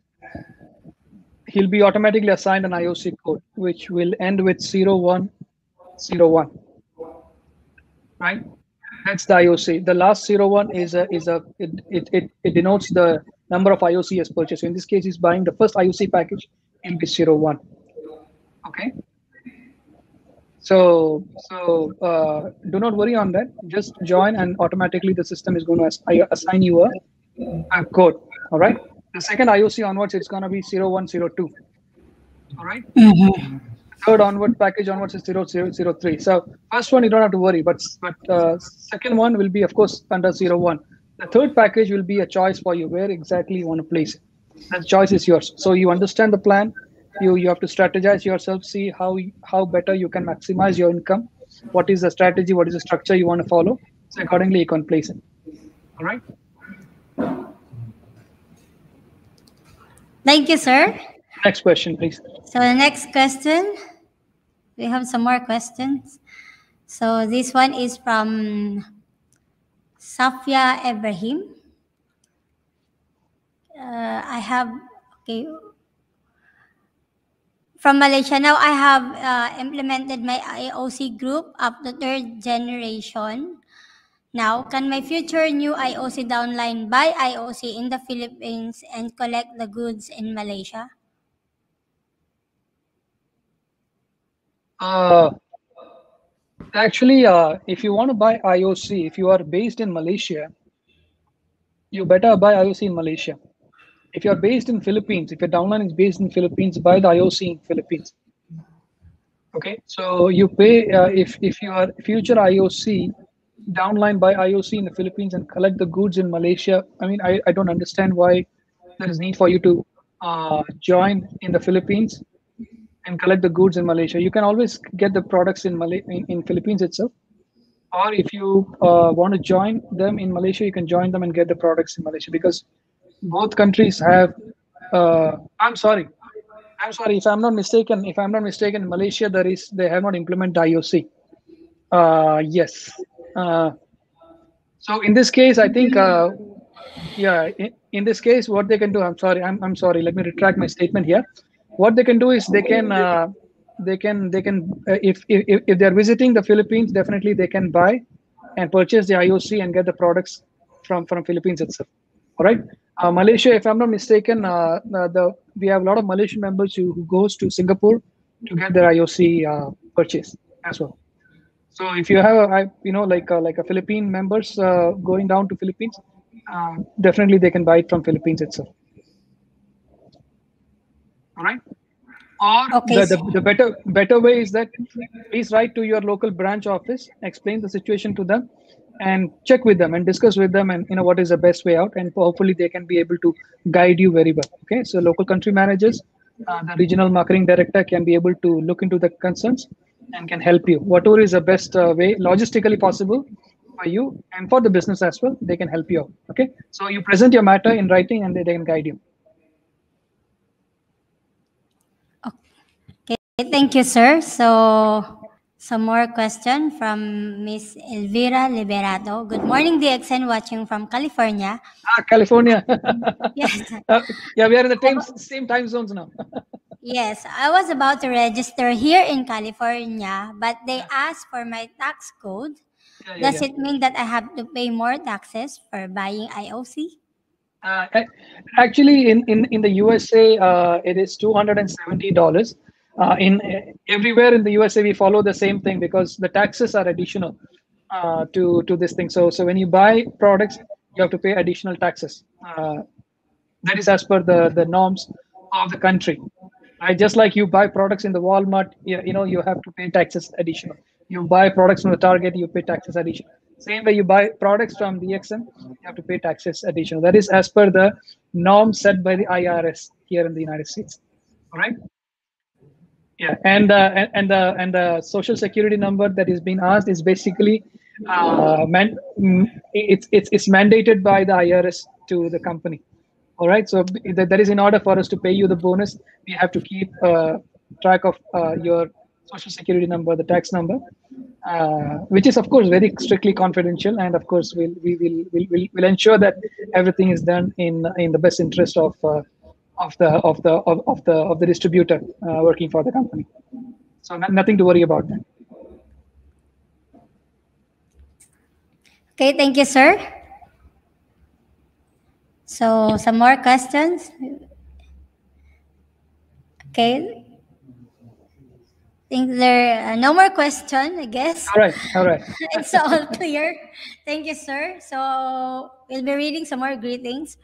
he'll be automatically assigned an IOC code, which will end with 0101. Right? That's the IOC. The last 01 it denotes the number of IOC he has purchased. So in this case, he's buying the first IOC package, it'll be 01. Okay. So do not worry on that. Just join and automatically the system is going to assign you a code. All right. The second IOC onwards, it's going to be 0102. All right. Third onward package onwards is 0003. So first one you don't have to worry, but second one will be of course under 01. The third package will be a choice for you where exactly you want to place it. That choice is yours. So you understand the plan. You have to strategize yourself, see how better you can maximize your income. What is the strategy? What is the structure you want to follow? So accordingly you can place it. All right. Thank you, sir. Next question, please. So the next question, we have some more questions. So this one is from Safia Ibrahim. From Malaysia. Now I have implemented my IOC group up to 3rd generation. Now, can my future new IOC downline buy IOC in the Philippines and collect the goods in Malaysia? Actually, if you want to buy IOC, if you are based in Malaysia, you better buy IOC in Malaysia. If you're based in Philippines, if your downline is based in Philippines, buy the IOC in Philippines. Okay, so you pay if you are future IOC downline buy IOC in the Philippines and collect the goods in Malaysia. I mean, I don't understand why there is need for you to join in the Philippines and collect the goods in Malaysia. You can always get the products in Philippines itself, or if you want to join them in Malaysia, you can join them and get the products in Malaysia, because both countries have I'm sorry if I'm not mistaken, in Malaysia they have not implemented IOC. Yes. So in this case, I think in this case what they can do, I'm sorry, let me retract my statement here. What they can do is they can if they're visiting the Philippines, definitely they can buy and purchase the IOC and get the products from Philippines itself. All right. Malaysia, if I'm not mistaken, we have a lot of Malaysian members who goes to Singapore to get their IOC purchase as well. So if you have like a Philippine members going down to Philippines, definitely they can buy it from Philippines itself. All right. Or Okay. the better way is that please write to your local branch office, explain the situation to them, and check with them and discuss with them, and what is the best way out, and hopefully they can be able to guide you very well. Okay, so local country managers, the regional marketing director can be able to look into the concerns and can help you. Whatever is the best way logistically possible for you and for the business as well, they can help you out. Okay, so you present your matter in writing and they can guide you. Okay, thank you, sir. So some more question from Miss Elvira Liberato. Good morning, DXN, watching from California. California. Yes. Yeah, we are in the same time zones now. Yes, I was about to register here in California, but they asked for my tax code. Does it mean that I have to pay more taxes for buying IOC? Actually, in the USA, it is $270. In everywhere in the USA, we follow the same thing because the taxes are additional to this thing. So when you buy products, you have to pay additional taxes. That is as per the norms of the country. Right? Just like you buy products in the Walmart, you have to pay taxes additional. You buy products from the Target, you pay taxes additional. Same way you buy products from DXN, you have to pay taxes additional. That is as per the norm set by the IRS here in the United States. All right. Yeah, and the social security number that is being asked is basically it's mandated by the IRS to the company. All right, so that is in order for us to pay you the bonus, we have to keep track of your social security number, the tax number, which is of course very strictly confidential, and of course we'll ensure that everything is done in the best interest of the distributor working for the company. So nothing to worry about that. Okay, thank you, sir. So, some more questions? Okay. Think there are no more question, I guess. All right. It's all clear. Thank you, sir. So, we'll be reading some more greetings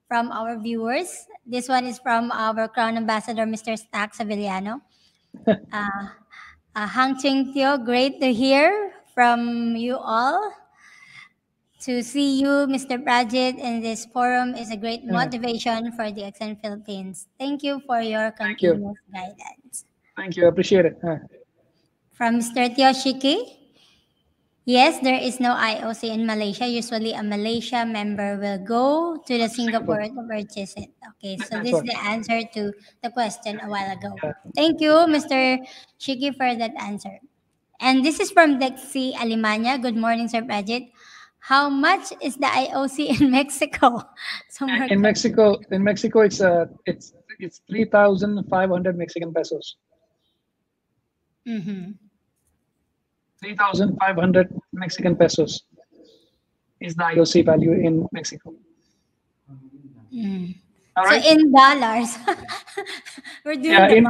from our viewers. This one is from our Crown Ambassador, Mr. Stack Savillano. Hang Ching Teo, great to hear from you all. To see you, Mr. Prajith, in this forum is a great motivation for the DXN Philippines. Thank you for your continuous guidance. Thank you. Appreciate it. From Mr. Tioshiki, yes, there is no IOC in Malaysia. Usually a Malaysia member will go to the Singapore to purchase it. Okay, so this is the answer to the question a while ago. Thank you, Mr. Shiki, for that answer. And this is from Dexy Alemania. Good morning, Sir Prajith. How much is the IOC in Mexico? In Mexico, it's 3,500 Mexican pesos. 3,500 Mexican pesos is the IOC value in Mexico. All right. So in dollars, we're doing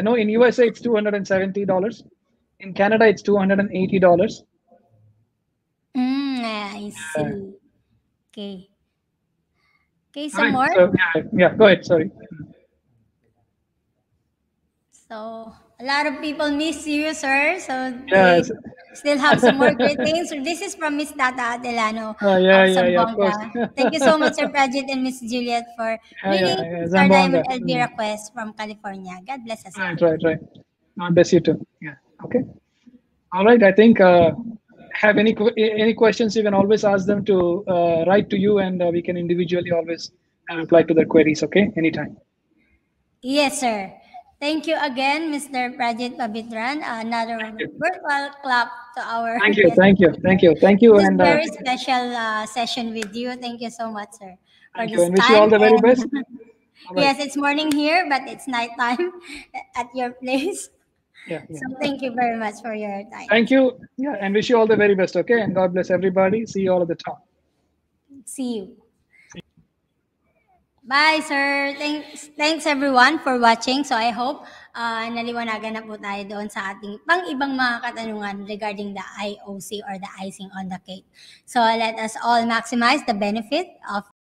No, in USA it's $270. In Canada it's $280. I see. Okay, some more. So, go ahead. Sorry. So a lot of people miss you, sir. So they still have some more greetings. So this is from Miss Tata Adelano of Zamboanga. Thank you so much, Sir Prajith and Miss Juliet, for reading Star Diamond Elvira Quest from California. God bless us. Right. God bless you too. Yeah. Okay. All right. I think have any questions, you can always ask them to write to you, and we can individually always reply to their queries. Okay, anytime. Yes, sir. Thank you again, Mr. Prajith Pavithran. Another virtual clap to our. Thank you. This and very special session with you. Thank you so much, sir. Thank you, and wish you all the very best. Yes, it's morning here, but it's nighttime at your place. Yeah. So thank you very much for your time. Thank you. Yeah, and wish you all the very best. Okay, and God bless everybody. See you all at the top. See you. Bye, sir. Thanks everyone for watching. So I hope naliwanagan na po tayo doon sa ating pang-ibang mga katanungan regarding the IOC or the icing on the cake. So let us all maximize the benefit of